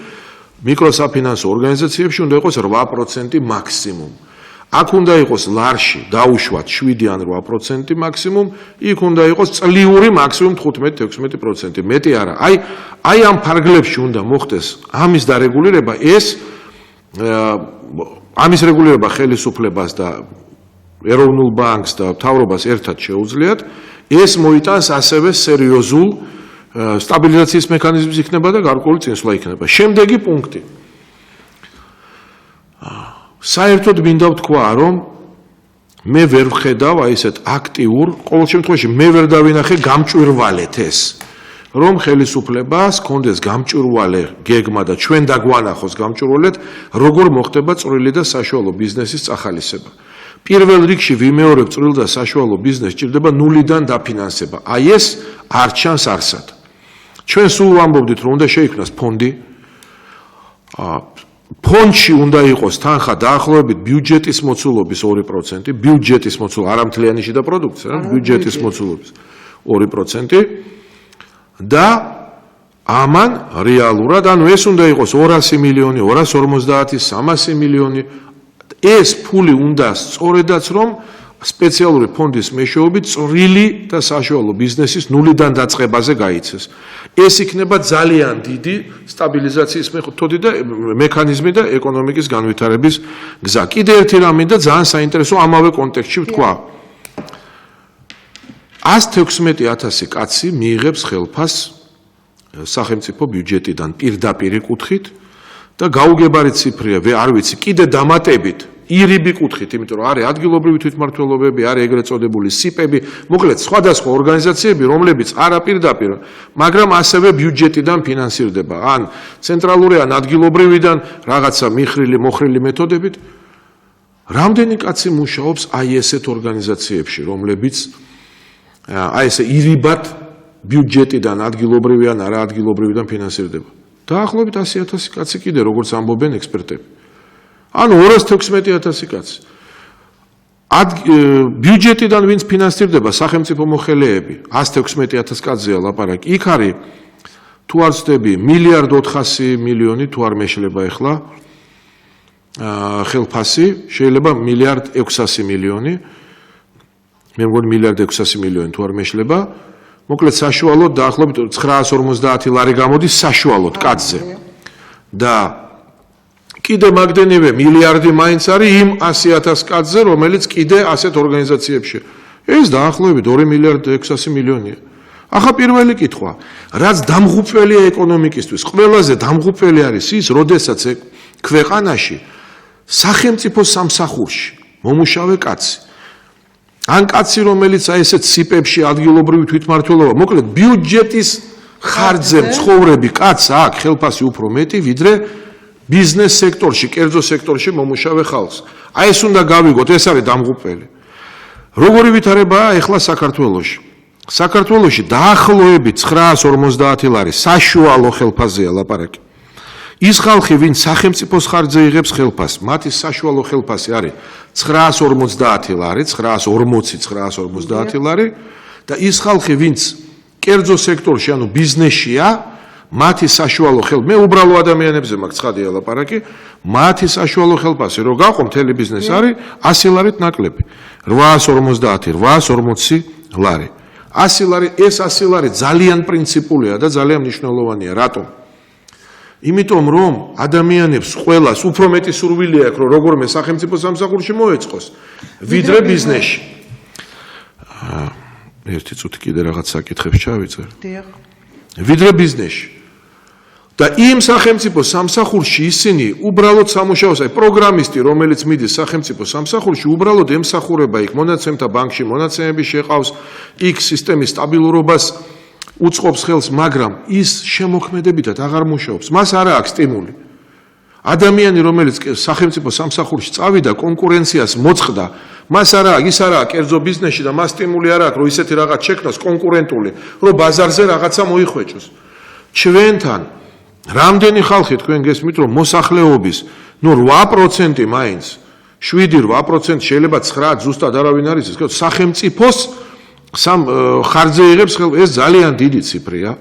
მიკროსაფინანსო ორგანიზაციებში უნდა იყოს 8% მაქსიმუმ. აქ უნდა იყოს ლარში დაუშვათ 7 ან 8% მაქსიმუმ, იქ უნდა იყოს წლიური მაქსიმუმ 15-16%. მეტი არა. აი ამ ფარგლებში უნდა მოხდეს ამის დარეგულირება, ამის რეგულირება ხელისუფლებას და ეროვნულ ბანკს და მთავრობას ერთად შეუძლიათ, ეს მოიტანს ასევე სერიოზულ სტაბილიზაციის მექანიზმს იქნება და გარკვეული წინსვლა იქნება. შემდეგი პუნქტი. საერთოდ მინდა ვთქვა, რომ მე ვერ ვხედავ აი ესეთ აქტიურ, ყოველ შემთხვევაში მე ვერ დავინახე გამჭვირვალეთ ეს, რომ ხელისუფლებას კონდეს გამჭვირვალე გეგმა და ჩვენ დაგვანახოს გამჭვირვალეთ, როგორ მოხდება წვრილი და საშუალო ბიზნესის წახალისება. პირველ რიგში ვიმეორებ წვრილ და საშუალო ბიზნესს ჭირდება ნულიდან დაფინანსება. აი ეს არ ჩანს არსად. ჩვენ სულ ვამბობდით, რომ უნდა შეიქმნას ფონდი. ფონდში უნდა იყოს თანხა დაახლოებით ბიუჯეტის მოცულობის 2%, ბიუჯეტის მოცულობა, არა მთლიანი შიდა პროდუქცია, ბიუჯეტის მოცულობის 2% და ამან რეალურად, ანუ ეს უნდა იყოს 200 მილიონი, 250, 300 მილიონი, ეს ფული უნდა სწორედაც რომ სპეციალური ფონდის მეშვეობით წვრილი და საშუალო ბიზნესის ნულიდან დაწყებაზე გაიცეს. ეს იქნება ძალიან დიდი სტაბილიზაციის მეთოდი და მექანიზმი და ეკონომიკის განვითარების გზა. კიდე ერთი რამე და ძალიან საინტერესო ამავე კონტექსტში ვთქვა. 116,000 კაცი მიიღებს ხელფას სახელმწიფო ბიუჯეტიდან პირდაპირი კუთხით და გაუგებარი ციფრია, არ ვიცი, კიდე დამატებით ირიბი კუთხით, იმიტომ რომ არის ადგილობრივი თვითმმართველობები, არის ეგრეთ წოდებული სიპები, მოკლედ სხვადასხვა ორგანიზაციები, რომლებიც არა პირდაპირ, მაგრამ ასევე ბიუჯეტიდან ფინანსირდება, ან ცენტრალური, ან ადგილობრივიდან რაღაცა მოხრილი მეთოდებით. რამდენი კაცი მუშაობს აი ესეთ ორგანიზაციებში, რომლებიც აი ესე ირიბად ბიუჯეტიდან ადგილობრივი ან არა ადგილობრივიდან ფინანსირდება. დაახლოებით 100,000 კაცი კიდე, როგორც ამბობენ ექსპერტები. ანუ 216,000 კაცი. ბიუჯეტიდან ვინც ფინანსირდება სახელმწიფო მოხელეები, 116,000 კაცზეა ლაპარაკი. იქ არის თუ არ ვცდები 1,4 მილიარდი თუ არ მეშლება ახლა ხელფასი, შეიძლება 1,6 მილიონი. მე მგონი 1,6 მილიონი თუ არ მეშლება მოკლედ საშუალოდ დაახლოებით 950 ლარი გამოდის საშუალოდ კაცზე. და კიდე მაგდენივე მილიარდი მაინც არის იმ 100,000 კაცზე, რომელიც კიდე ასეთ ორგანიზაციებში. ეს დაახლოებით 2 მილიარდი 600 მილიონია. ახლა პირველი კითხვა, რაც დამღუპველია ეკონომიკისთვის, ყველაზე დამღუპველი არის ის, როდესაც ქვეყანაში სახელმწიფო სამსახურში მომუშავე კაცი. ან კაცი, რომელიც აი ესეთ სიპებში ადგილობრივი თვითმმართველობა, მოკლედ ბიუჯეტის ხარჯზე მცხოვრები კაცს აქვს ხელფასი უფრო მეტი, ვიდრე ბიზნეს სექტორში, კერძო სექტორში მომუშავე ხალხს. აი ეს უნდა გავიგოთ, ეს არის დამღუპველი. როგორი ვითარებაა ეხლა საქართველოში? საქართველოში დაახლოებით 950 ლარი საშუალო ხელფასზეა ლაპარაკი. ის ხალხი, ვინც სახელმწიფოს ხარჯზე იღებს ხელფასს, მათი საშუალო ხელფასი არის 950 ლარი, 940 ლარი და ის ხალხი, ვინც კერძო სექტორში, ანუ ბიზნესშია, მათი საშუალო მე უბრალო ადამიანებზე მაქვს ცხადია ლაპარაკი, მათი საშუალო ხელფასი რო გაყო მთელი ბიზნესი არის 100 ლარით ნაკლები. 850, 840 ლარი. 100 ლარი, ეს 100 ლარი ძალიან პრინციპულია და ძალიან მნიშვნელოვანია. რატომ? იმიტომ რომ ადამიანებს ყველას უფრო მეტი სურვილი აქვს, რომ როგორმე სახელმწიფო სამსახურში მოეწყოს, ვიდრე ბიზნესში. ერთი წუთი კიდე რაღაც საკითხებს ჩავიწერ. ვიდრე ბიზნესში. და იმ სახელმწიფო სამსახურში ისინი უბრალოდ სამუშაოს, აი პროგრამისტი, რომელიც მიდის სახელმწიფო სამსახურში, უბრალოდ ემსახურება იქ მონაცემთა ბანკში, მონაცემები შეყავს, იქ სისტემის სტაბილურობას უწყობს ხელს, მაგრამ ის შემოქმედებითად აღარ მუშაობს. მას არ აქვს სტიმული. ადამიანი, რომელიც სახელმწიფო სამსახურში წავიდა, კონკურენციას მოწყდა, მას არ აქვს, ის არ აქვს კერძო ბიზნესში და მას სტიმული არ აქვს, რომ ისეთი რაღაც შექმნას კონკურენტული, რომ ბაზარზე რაღაცა მოიხვეჭოს. ჩვენთან რამდენი ხალხი თქვენ გესმით, რომ მოსახლეობის 8% მაინც 7-8% შეიძლება 9 ზუსტად არავინ არის ის, სახელმწიფოს ხარჯზე იღებს ეს ძალიან დიდი ციფრია.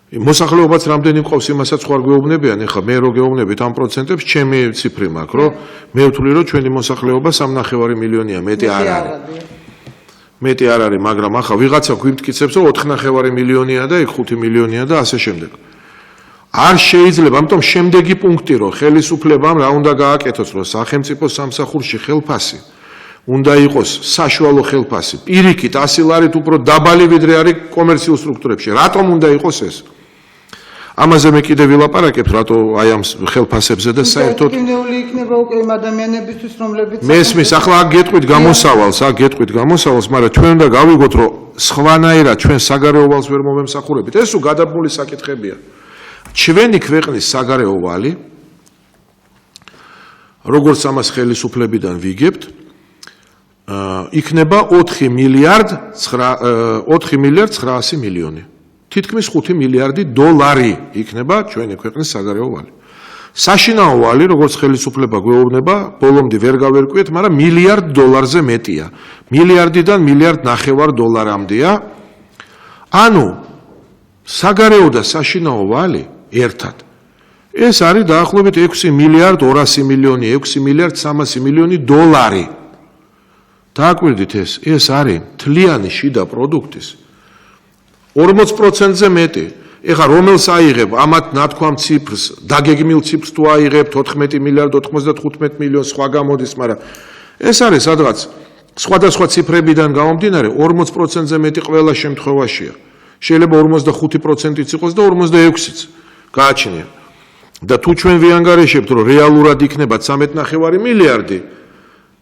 მოსახლეობაც რამდენი მყავს იმასაც ხوار გვეუბნებიან, ეხლა მე რო გეუბნებით ამ პროცენტებს, ჩემი ციფრი მაქვს, რომ მე ვთვლი, რომ ჩვენი მოსახლეობა 3.5 მილიონია, მეტი არ არის. მეტი არ არის, მაგრამ ახლა ვიღაცა გვიმტკიცებს, რომ 4.5 მილიონია და 5 მილიონია და ასე შემდეგ. არ შეიძლება, ამიტომ შემდეგი პუნქტი, რომ ხელისუფლებამ რა უნდა გააკეთოს, რომ სახელმწიფო სამსახურში ხელფასი უნდა იყოს საშუალო ხელფასი. პირიქით 100 ლარით უფრო დაბალი ვიდრე არის კომერციულ სტრუქტურებში. რატომ უნდა იყოს ეს? ამაზე მე კიდე ვილაპარაკებ, რატო აი ამ ხელფასებზე და საერთოდ იქნება უკვე იმ ადამიანებისთვის, რომლებიც მესმის, ახლა აქ გეტყვით გამოსავალს, მაგრამ ჩვენ უნდა გავიგოთ, რომ სხვანაირად ჩვენ საგარეო ვალს ვერ მომემსახურებით. ეს უ გადაბმული საკითხებია. ჩვენი ქვეყნის საგარეო ვალი, როგორც ამას ხელისუფლებიდან ვიგებთ, იქნება 4 მილიარდ 900 მილიონი. თითქმის 5 მილიარდი დოლარი იქნება ჩვენი ქვეყნის საგარეო ვალი. საშინაო ვალი, როგორც ხელისუფლება გვეუბნება, ბოლომდე ვერ გავერკვიეთ, მაგრამ მილიარდ დოლარზე მეტია. მილიარდიდან მილიარდ ნახევარ დოლარამდეა. ანუ საგარეო და საშინაო ვალი ერთად. ეს არის დაახლოებით 6 მილიარდ 200 მილიონი, 6 მილიარდ 300 მილიონი დოლარი. დააკვირდით ეს არის მთლიანი შიდა პროდუქტის 40%-ზე მეტი. ეხლა რომელს აიღებ ამათ ნათქვამ ციფრს, დაგეგმილ ციფრს თუ აიღებ 14 მილიარდ 95 მილიონს სხვა გამოდის, მაგრამ ეს არის სადღაც სხვადასხვა ციფრებიდან გამომდინარე 40%-ზე მეტი ყველა შემთხვევაშია. შეიძლება 45%-იც იყოს და 46%-იც გააჩნია. და თუ ჩვენ ვიანგარიშებთ, რომ რეალურად იქნება 13.5 მილიარდი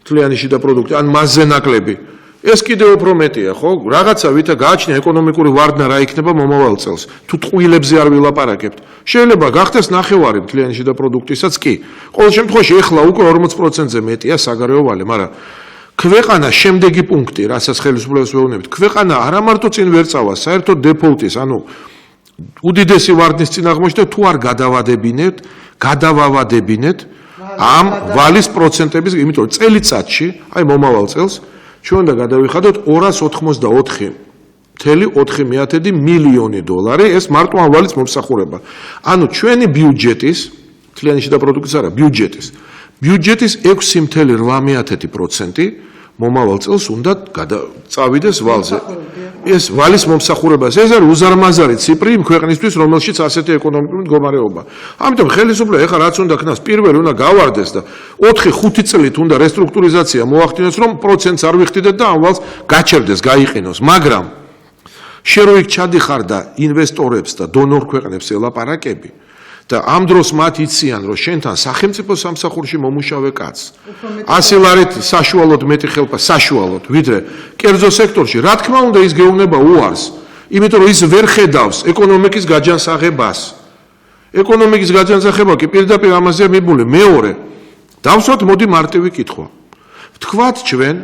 თლიანი შიდა პროდუქტი, ან მასზე ნაკლები, ეს კიდევ უფრო მეტია, ხო? რაღაცა ვითა გააჩნია ეკონომიკური ვარდნა რა იქნება მომავალ წელს. თუ ტყუილებზე არ ვილაპარაკებთ, შეიძლება გახდეს ნახევარი თლიანი შიდა პროდუქტისაც კი. ყოველ შემთხვევაში ეხლა უკვე 40%-ზე მეტია საგარეო ვალი, მაგრამ ქვეყანა შემდეგი პუნქტი, რასაც ხელისუფლებას ვეუბნებით, ქვეყანა არა მარტო წინ ვერ წავა, საერთოდ დეფოლტის, ანუ უდიდესი ვარდნის წინაღმოში და თუ არ გადავავადებინეთ ამ ვალის პროცენტების, იმიტომ რომ წელიწადში, აი მომავალ წელს ჩვენ უნდა გადავიხადოთ 280.4 მილიონი დოლარი, ეს მარტო ამ ვალის მომსახურება. ანუ ჩვენი ბიუჯეტის, თლიანი შიდა პროდუქტის არა, ბიუჯეტის 6.8% მომავალ წელს უნდა წავიდეს ვალზე. ეს ვალის მომსახურებას ეს არის უზარმაზარი ციფრი იმ ქვეყნისთვის, რომელშიც ასეთი ეკონომიკური მდგომარეობა. ამიტომ ხელისუფლება ეხლა რაც უნდა ქნას, პირველი უნდა გავარდეს და 4-5 წლით უნდა რესტრუქტურიზაცია მოახდინოს, რომ პროცენტს არ ვიხდიდეთ და ამ ვალს გაჩერდეს, გაიყინოს, მაგრამ შენ რო იქ ჩადიხარ და ინვესტორებს და დონორ ქვეყნებს ელაპარაკები და ამ დროს მათ იციან, რომ შენთან სახელმწიფო სამსახურში მომუშავე კაცს 100 ლარით საშუალოდ მეტი ხელფასი საშუალოდ, ვიდრე კერძო სექტორში, რა თქმა უნდა ის გეუბნება უარს, იმიტომ რომ ის ვერ ხედავს ეკონომიკის გაჯანსაღებას. ეკონომიკის გაჯანსაღება კი პირდაპირ ამაზეა მიბული. მეორე, დავსვათ მოდი მარტივი კითხვა. ვთქვათ ჩვენ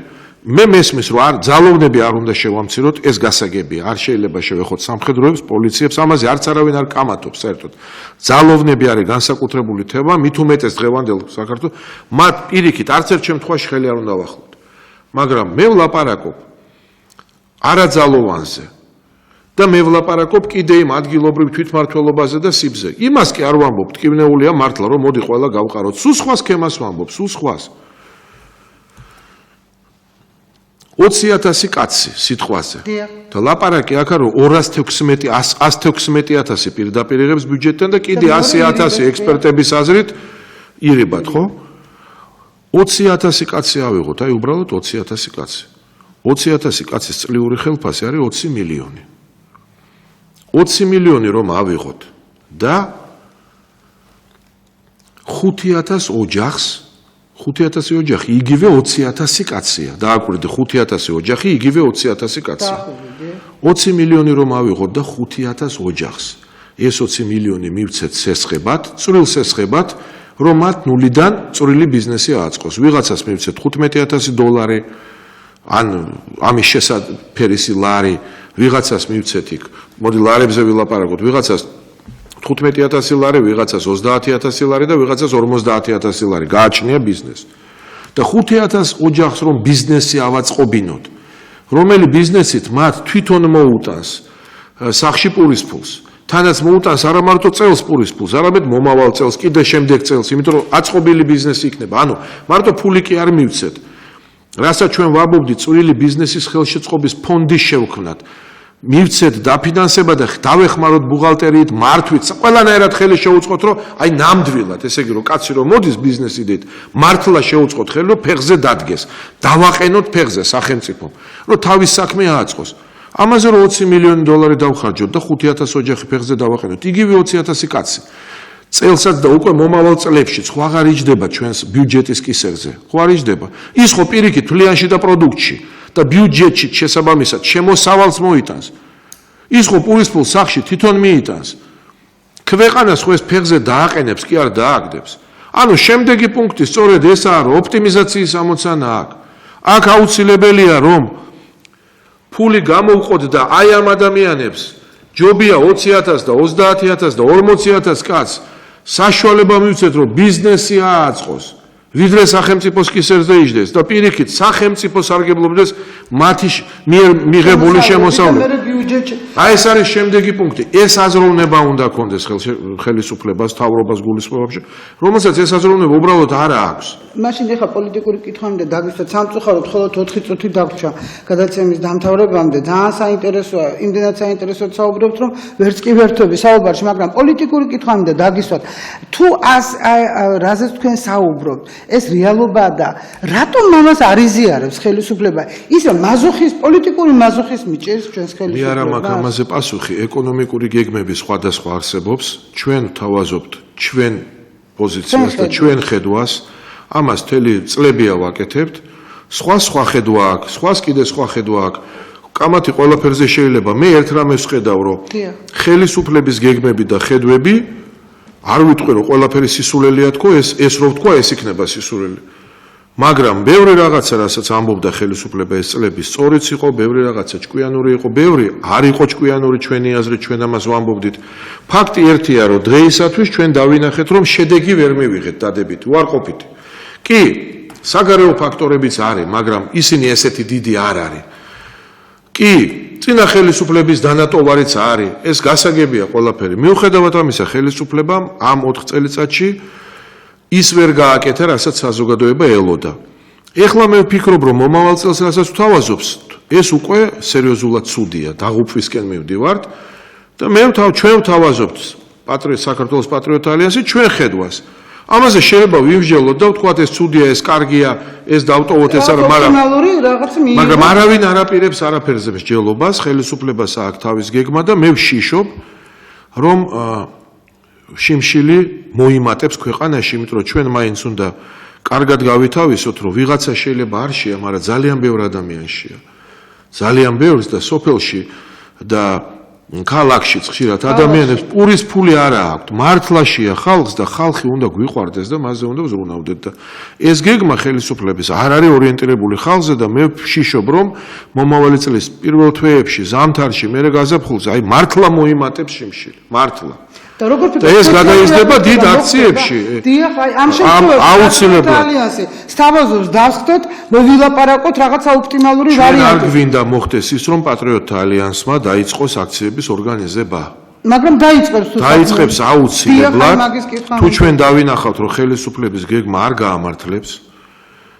მე მესმის რომ არ ძალოვნები არ უნდა შევამციროთ, ეს გასაგებია, არ შეიძლება შევეხოთ სამხედროებს, პოლიციებს, ამაზე არც არავინ არ კამათობს საერთოდ. ძალოვნები არის განსაკუთრებული თემა, მით უმეტეს დღევანდელ საქართველოს, მათ პირიქით არც ერთ შემთხვევაში ხელი არ უნდა ვახლოთ. მაგრამ მე ვლაპარაკობ არაძალოვანზე და მე ვლაპარაკობ კიდე იმ ადგილობრივ თვითმმართველობაზე და სიბზე. იმას კი არ ვამბობ, ტკივნეულია მართლა, რომ მოდი ყველა გავყაროთ. სულ სხვა სქემას ვამბობ, სულ სხვას. 20,000 კაცი სიტყვაზე. და ლაპარაკი აქ არის 116,000 პირდაპირ იღებს ბიუჯეტიდან და კიდე 100,000 ექსპერტების აზრით ირიბათ, ხო? 20,000 კაცი ავიღოთ, აი უბრალოდ 20,000 კაცი. 20,000 კაცის წლიური ხელფასი არის 20 მილიონი. 20 მილიონი რომ ავიღოთ და 5,000 ოჯახს 5,000 ოჯახი იგივე 20,000 კაცია. დააკვირდე 5,000 ოჯახი იგივე 20,000 კაცია. 20 მილიონი რომ ავიღოთ და 5,000 ოჯახს. ეს 20 მილიონი მივცეთ სესხებად, წვრილ სესხებად, რომ მათ ნულიდან წვრილი ბიზნესი აწყოს. ვიღაცას მივცეთ $15,000, ან ამის შესაფერისი ლარი, ვიღაცას მივცეთ იქ. მოდი ლარებზე ვილაპარაკოთ. ვიღაცას 15,000 ლარი, ვიღაცას 30,000 ლარი და ვიღაცას 50,000 ლარი გააჩნია ბიზნესი. და 5,000 ოჯახს რომ ბიზნესი ავაწყობინოთ, რომელი ბიზნესით მათ თვითონ მოუტანს სახში პურის ფულს, თანაც მოუტანს არა მარტო წელს პურის ფულს, არამედ მომავალ წელს, კიდე შემდეგ წელს, იმიტომ რომ აწყობილი ბიზნესი იქნება. ანუ მარტო ფული კი არ მივცეთ. რასაც ჩვენ ვამბობდით, წვრილი ბიზნესის ხელშეწყობის ფონდი შევქმნათ. მივცეთ დაფინანსება და დავეხმაროთ ბუღალტერიით, მართვით, ყველანაირად ხელი შეუწყოთ, რომ აი ნამდვილად, ესე იგი, რომ კაცი რომ მოდის ბიზნეს იდეით, მართლა შეუწყოთ ხელი, რომ ფეხზე დადგეს, დავაყენოთ ფეხზე სახელმწიფომ, რომ თავის საქმე ააწყოს. ამაზე რომ $20 მილიონი დავხარჯოთ და 5,000 ოჯახი ფეხზე დავაყენოთ, იგივე 20,000 კაცი. წელსაც და უკვე მომავალ წლებში ხო აღარ იჯდება ჩვენს ბიუჯეტის კისერზე. ხო არ იჯდება. ის ხო პირიქით თვლიანში და პროდუქტში და ბიუჯეტში შესაბამისად შემოსავალს მოიტანს. ის ხო პურის ფულს სახში თვითონ მიიტანს. ქვეყანას ხო ეს ფეხზე დააყენებს, კი არ დააგდებს. ანუ შემდეგი პუნქტი სწორედ ესაა, რომ ოპტიმიზაციის ამოცანა აქვს. აქ აუცილებელია, რომ ფული გამოვყოთ და აი ამ ადამიანებს ჯობია 20,000 და 30,000 და 40,000 კაცს საშუალება მივცეთ, რომ ბიზნესი ააწყოს, ვიდრე სახელმწიფოს კისერზე იჯდეს და პირიქით სახელმწიფო სარგებლობდეს მათი მიღებული შემოსავლებით. აი ეს არის შემდეგი პუნქტი. ეს აზროვნება უნდა ქონდეს ხელისუფლებას, მთავრობას გულისხმობებში, რომელსაც ეს აზროვნება უბრალოდ არ აქვს. მაშინ ეხა პოლიტიკური კითხვამდე დაგვისვათ, სამწუხაროდ მხოლოდ 4 წუთი დაგვრჩა გადაცემის დამთავრებამდე. ძალიან საინტერესოა, იმდენად საინტერესოდ საუბრობთ, რომ ვერც კი ვერთვები საუბარში, მაგრამ პოლიტიკური კითხვამდე დაგისვათ. თუ რაზეც თქვენ საუბრობთ, ეს რეალობაა და რატომ ამას არ იზიარებს ხელისუფლება? ის მაზოხის პოლიტიკური მაზოხიზმი ჭერს ჩვენს ხელისუფლებას. მე არ მაქვს ამაზე პასუხი. ეკონომიკური გეგმები სხვადასხვა არსებობს. ჩვენ ვთავაზობთ ჩვენ პოზიციას და ჩვენ ხედვას. ამას მთელი წლებია ვაკეთებთ. სხვა ხედვა აქვს, სხვას კიდე სხვა ხედვა აქვს. კამათი ყველაფერზე შეიძლება. მე ერთ რამეს ვხედავ, რომ ხელისუფლების გეგმები და ხედვები არ ვიტყვი, რომ ყველაფერი სისულელია თქო, ეს რო ვთქვა, ეს იქნება სისულელი. მაგრამ ბევრი რაღაცა, რასაც ამბობდა ხელისუფლება ეს წლები, სწორიც იყო, ბევრი რაღაცა ჭკვიანური იყო, ბევრი არ იყო ჭკვიანური ჩვენი აზრით, ჩვენ ამას ვამბობდით. ფაქტი ერთია, რომ დღეისათვის ჩვენ დავინახეთ, რომ შედეგი ვერ მივიღეთ დადებითი, უარყოფითი. კი, საგარეო ფაქტორებიც არის, მაგრამ ისინი ესეთი დიდი არ არის. კი, წინა ხელისუფლების დანატოვარიც არის, ეს გასაგებია ყველაფერი. მიუხედავად ამისა, ხელისუფლებამ ამ 4 წელიწადში ის ვერ გააკეთა, რასაც საზოგადოება ელოდა. ეხლა მე ვფიქრობ, რომ მომავალ წელს რასაც ვთავაზობს, ეს უკვე სერიოზულად ცუდია, დაღუპვისკენ მივდივართ და მე ჩვენ ვთავაზობთ საქართველოს პატრიოტთა ალიანსი ჩვენ ხედვას. ამაზე შეიძლება ვიმსჯელოთ და ვთქვათ ეს ცუდია, ეს კარგია, ეს დავტოვოთ ეს არა, მაგრამ არავინ არაპირებს არაფერზე მსჯელობას, ხელისუფლებას აქვს თავის გეგმა და მე ვშიშობ, რომ შიმშილი მოიმატებს ქვეყანაში, იმიტომ რომ ჩვენ მაინც უნდა კარგად გავითავისოთ, რომ ვიღაცა შეიძლება არ შეა, მაგრამ ძალიან ბევრ ადამიანშია. ძალიან ბევრს და სოფელში და ქალაქშიც ხშირად ადამიანებს პურის ფული არა აქვთ, მართლაშია ხალხს და ხალხი უნდა გვიყვარდეს და მასზე უნდა ვზრუნავდეთ და ეს გეგმა ხელისუფლების არ არის ორიენტირებული ხალხზე და მე ვშიშობ, რომ მომავალი წლის პირველ თვეებში ზამთარში მერე გაზაფხულზე აი მართლა მოიმატებს შიმშილი, მართლა. და ეს გადაიზრდება დიდ აქციებში. დიახ, აი ამ შემთხვევაში ალიანსი სთავაზობს დავსხდოთ, მოვილაპარაკოთ რაღაცა ოპტიმალური ვარიანტი. არ გვინდა მოხდეს ის, რომ პატრიოტთა ალიანსმა დაიწყოს აქციების ორგანიზება. მაგრამ დაიწყებს აუცილებლად. თუ ჩვენ დავინახავთ, რომ ხელისუფლების გეგმა არ გაამართლებს,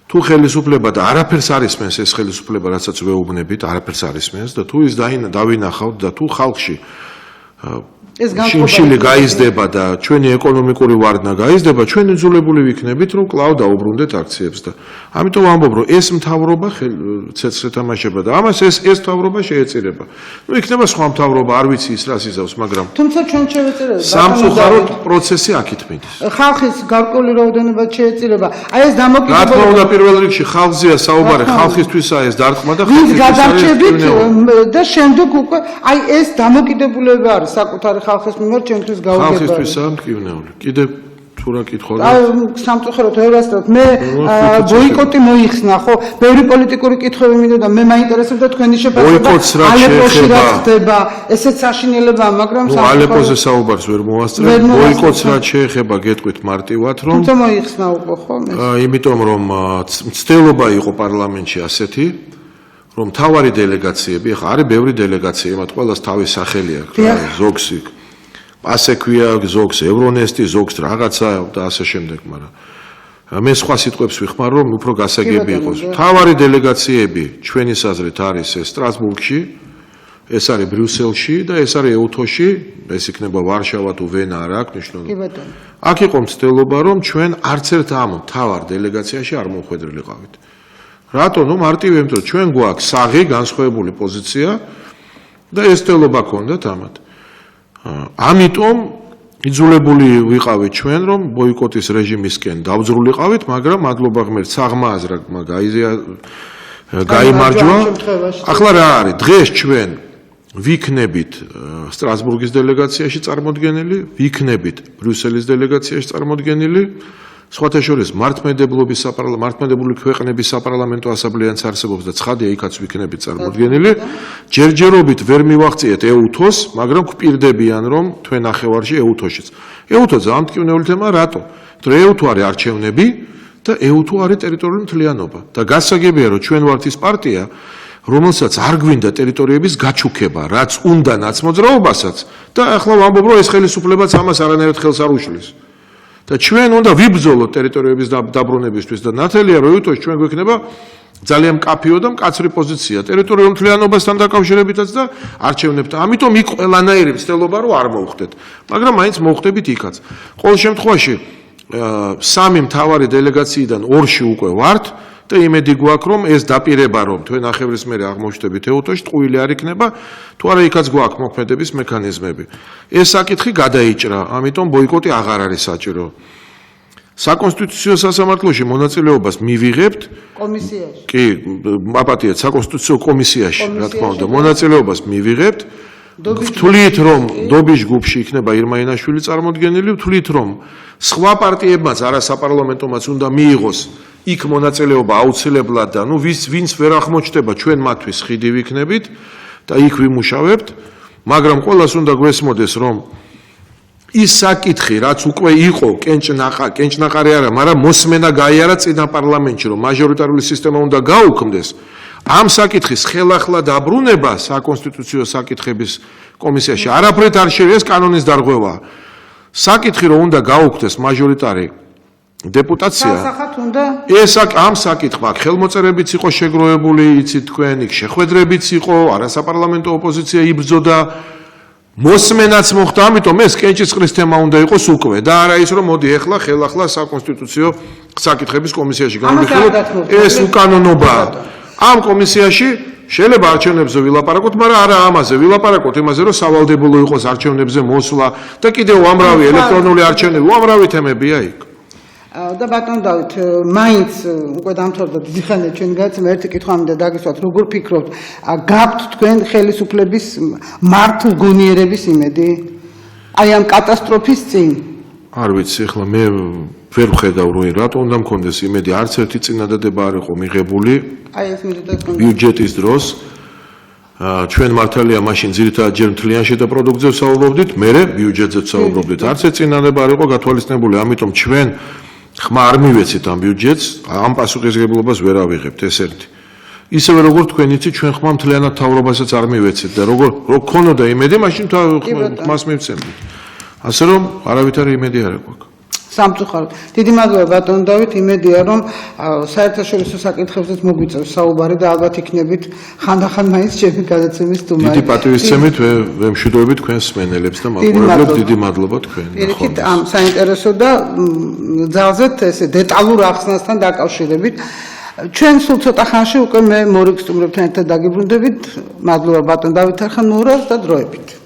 თუ ხელისუფლება და არაფერს არ ისმენს ეს ხელისუფლება, რასაც ვეუბნებით, არაფერს არ ისმენს და თუ ის დავინახავთ და თუ ხალხში შიმშილი გაიზრდება და ჩვენი ეკონომიკური ვარდნა გაიზრდება, ჩვენ იძულებული ვიქნებით, რომ კვლავ დაუბრუნდეთ აქციებს და ამიტომ ვამბობ, რომ ეს მთავრობა ცეცხლ ეთამაშება და ამას ეს მთავრობა შეეწირება. ნუ იქნება სხვა მთავრობა, არ ვიცი ის რას იზავს, მაგრამ თუმცა ჩვენ შევეწირებთ სამწუხაროდ პროცესი აქეთ მიდის. ხალხის გარკვეული რაოდენობა შეეწირება. აი ეს დამოკიდებულება. რა თქმა უნდა, პირველ რიგში ხალხზეა საუბარი, ხალხისთვისაა ეს დარტყმა და ხალხის გადარჩებით და შემდეგ უკვე აი ეს დამოკიდებულება არის საკუთარი ხალხის მიმართ ჩვენთვის გაუგებარი. ხალხისთვისაა მტკივნეული. კიდევ თუ რა კითხვა? სამწუხაროდ ვერასდროს მე ბოიკოტი მოიხსნა, ხო? ბევრი პოლიტიკური კითხვები მინდოდა, მე მაინტერესებდა თქვენი შეფასება. ალეპოში რა ხდება? ესეც საშინელებაა, მაგრამ ალეპოზე საუბარს ვერ მოვასწრებ. ბოიკოტს რა შეეხება, გეტყვით მარტივად, რომ თუმცა მოიხსნა უკვე, ხო? იმიტომ რომ მცდელობა იყო პარლამენტში ასეთი, რომ თავარი დელეგაციები, ახლა არის ბევრი დელეგაცია, მათ ყველას თავის სახელი აქვს, ზოგს პასექვია, ზოგს ევრონესტი, ზოგს რაღაცა და ასე შემდეგ, მაგრამ მე სხვა სიტყვებს ვიხმარ, რომ უფრო გასაგები იყოს. თავარი დელეგაციები ჩვენი საზრით არის ეს სტრასბურგში, ეს არის ბრიუსელში და ეს არის ეუთოში, ეს იქნება ვარშავა თუ ვენა, არ აქვს მნიშვნელობა. აქ იყო მცდელობა, რომ ჩვენ არც ერთ ამ თავარ დელეგაციაში არ მომხვედრილიყავით. რატო? ნუ მარტივი, იმიტომ რომ ჩვენ გვაქვს საღი განსხვავებული პოზიცია და ეს მცდელობა ქონდათ ამათ. ამიტომ იძულებული ვიყავით ჩვენ, რომ ბოიკოტის რეჟიმისკენ დავძრულიყავით, მაგრამ მადლობა ღმერთს საღმა აზრმა გაიმარჯვა. ახლა რა არის? დღეს ჩვენ ვიქნებით სტრასბურგის დელეგაციაში წარმოდგენილი, ვიქნებით ბრიუსელის დელეგაციაში წარმოდგენილი. სხვათა შორის მართლმადიდებლური ქვეყნების საპარლამენტო ასამბლეაც არსებობს და ცხადია იქაც ვიქნებით წარმოდგენილი. ჯერჯერობით ვერ მივაღწიეთ ეუთოს, მაგრამ გვპირდებიან რომ თქვენ ნახევარში ეუთოშიც. ეუთო ძალიან მტკივნეული თემა, რატო? იმიტომ ეუთო არის არჩევნები და ეუთო არის ტერიტორიული მთლიანობა და გასაგებია რომ ჩვენ ვართ ის პარტია, რომელსაც არ გვინდა ტერიტორიების გაჩუქება, რაც უნდა ნაცმოძრაობასაც და ახლა ვამბობ რომ ეს ხელისუფლებაც ამას არანაირად ხელს არ უშლის. და ჩვენ უნდა ვიბრძოლოთ ტერიტორიების დაბრუნებისთვის და ნათელია რომ ეუთოში ჩვენ გვექნება ძალიან მკაფიო და მკაცრი პოზიცია ტერიტორიულ მთლიანობასთან დაკავშირებითაც და არჩევნებთან. ამიტომ იქ ყველანაირი მცდელობა რომ არ მოვხდეთ, მაგრამ მაინც მოვხდებით იქაც. ყოველ შემთხვევაში სამი მთავარი დელეგაციიდან ორში უკვე ვართ და იმედი გვაქვს რომ ეს დაპირება რომ თქვენ ახევრის მერე აღმოჩნდებით ეუთოში ტყუილი არ იქნება, თუ არა იქაც გვაქვს მოქმედების მექანიზმები. ეს საკითხი გადაიჭრა, ამიტომ ბოიკოტი აღარ არის საჭირო. საკონსტიტუციო სასამართლოში მონაწილეობას მივიღებთ კომისიაში. კი, აპატიეთ საკონსტიტუციო კომისიაში, რა თქმა უნდა, მონაწილეობას მივიღებთ. ვთვლით რომ დობის ჯგუფში იქნება ირმაინაშვილი წარმოდგენილი, ვთვლით რომ სხვა პარტიებმაც არასაპარლამენტომაც უნდა მიიღოს იქ მონაწილეობა აუცილებლად და ნუ ვინც ვერ აღმოჩნდება ჩვენ მათთვის ხიდი ვიქნებით და იქ ვიმუშავებთ, მაგრამ ყველას უნდა გვესმოდეს რომ ის საკითხი რაც უკვე იყო კენჭნაყარი არა, მაგრამ მოსმენა გაიარა წინა პარლამენტში რომ მაჟორიტარული სისტემა უნდა გაუქმდეს. ამ საკითხის ხელახლა დაბრუნება საკონსტიტუციო საკითხების კომისიაში არაფრით არ შეიძლება, ეს კანონის დარღვევაა. საკითხი რომ უნდა გაუქმდეს მაჟორიტარი დეპუტაცია სასახად უნდა ეს ამ საკითხმა ხელმოწერებიც იყო შეგროვებული, იცით თქვენ, იქ შეხვედრებიც იყო, არასაპარლამენტო ოპოზიცია იბრძოდა, მოსმენაც მოხდა, ამიტომ ეს კენჭისყრის თემა უნდა იყოს უკვე და არა ის რომ მოდი ეხლა ხელახლა საკონსტიტუციო საკითხების კომისიაში განვიხილოთ, ეს უკანონობაა. ამ კომისიაში შეიძლება არჩევნებზე ვილაპარაკოთ, მაგრამ არა ამაზე, ვილაპარაკოთ იმაზე, რომ სავალდებულო იყოს არჩევნებზე მოსვლა და კიდევ უამრავი ელექტრონული არჩევნები, უამრავი თემებია იქ. და ბატონ დავით, მაინც უკვე დამთავრდა დიდი ხანია ჩვენ გადაცემა, ერთი კითხვა მინდა დაგისვათ, როგორ ფიქრობთ, გაქვთ თქვენ ხელისუფლების მართლ გონიერების იმედი? აი ამ კატასტროფის წინ? არ ვიცი, ახლა მე ვერ ვხედავ რომ რატო უნდა მქონდეს იმედი, არც ერთი წინადადება არ იყო მიღებული. აი ეს მინდოდა თქვენ ბიუჯეტის დროს ჩვენ მართალია მაშინ ძირითადად ჯერ მთლიან შიდა პროდუქტზე ვსაუბრობდით, მერე ბიუჯეტზე ვსაუბრობდით. არც ერთი წინადადება არ იყო გათვალისწინებული, ამიტომ ჩვენ ხმა არ მივეცით ამ ბიუჯეტს, ამ პასუხისმგებლობას ვერ ავიღებთ, ეს ერთი. ისევე როგორც თქვენ იცით, ჩვენ ხმა მთლიანად თავრობასაც არ მივეცით და როგორ გქონოდა იმედი, მაშინ ხმას მივცემდით. ასე რომ არავითარი იმედი არ აქვს. სამწუხაროდ. დიდი მადლობა ბატონ დავით, იმედია რომ საერთაშორისო საკითხებზეც მოგვიწევს საუბარი და ალბათ იქნებით ხანდახან მაინც ჩემი გადაცემის სტუმარი. დიდი პატივისცემით ვემშვიდობებით თქვენს მსმენელებს და მაყურებლებს, დიდი მადლობა თქვენ. პირიქით ამ საინტერესო და ძალზედ ესე დეტალურ ახსნასთან დაკავშირებით. ჩვენ სულ ცოტა ხანში უკვე მე მორიგ სტუმრებთან ერთად დაგიბრუნდებით. მადლობა ბატონ დავით არხამნურას და დროებით.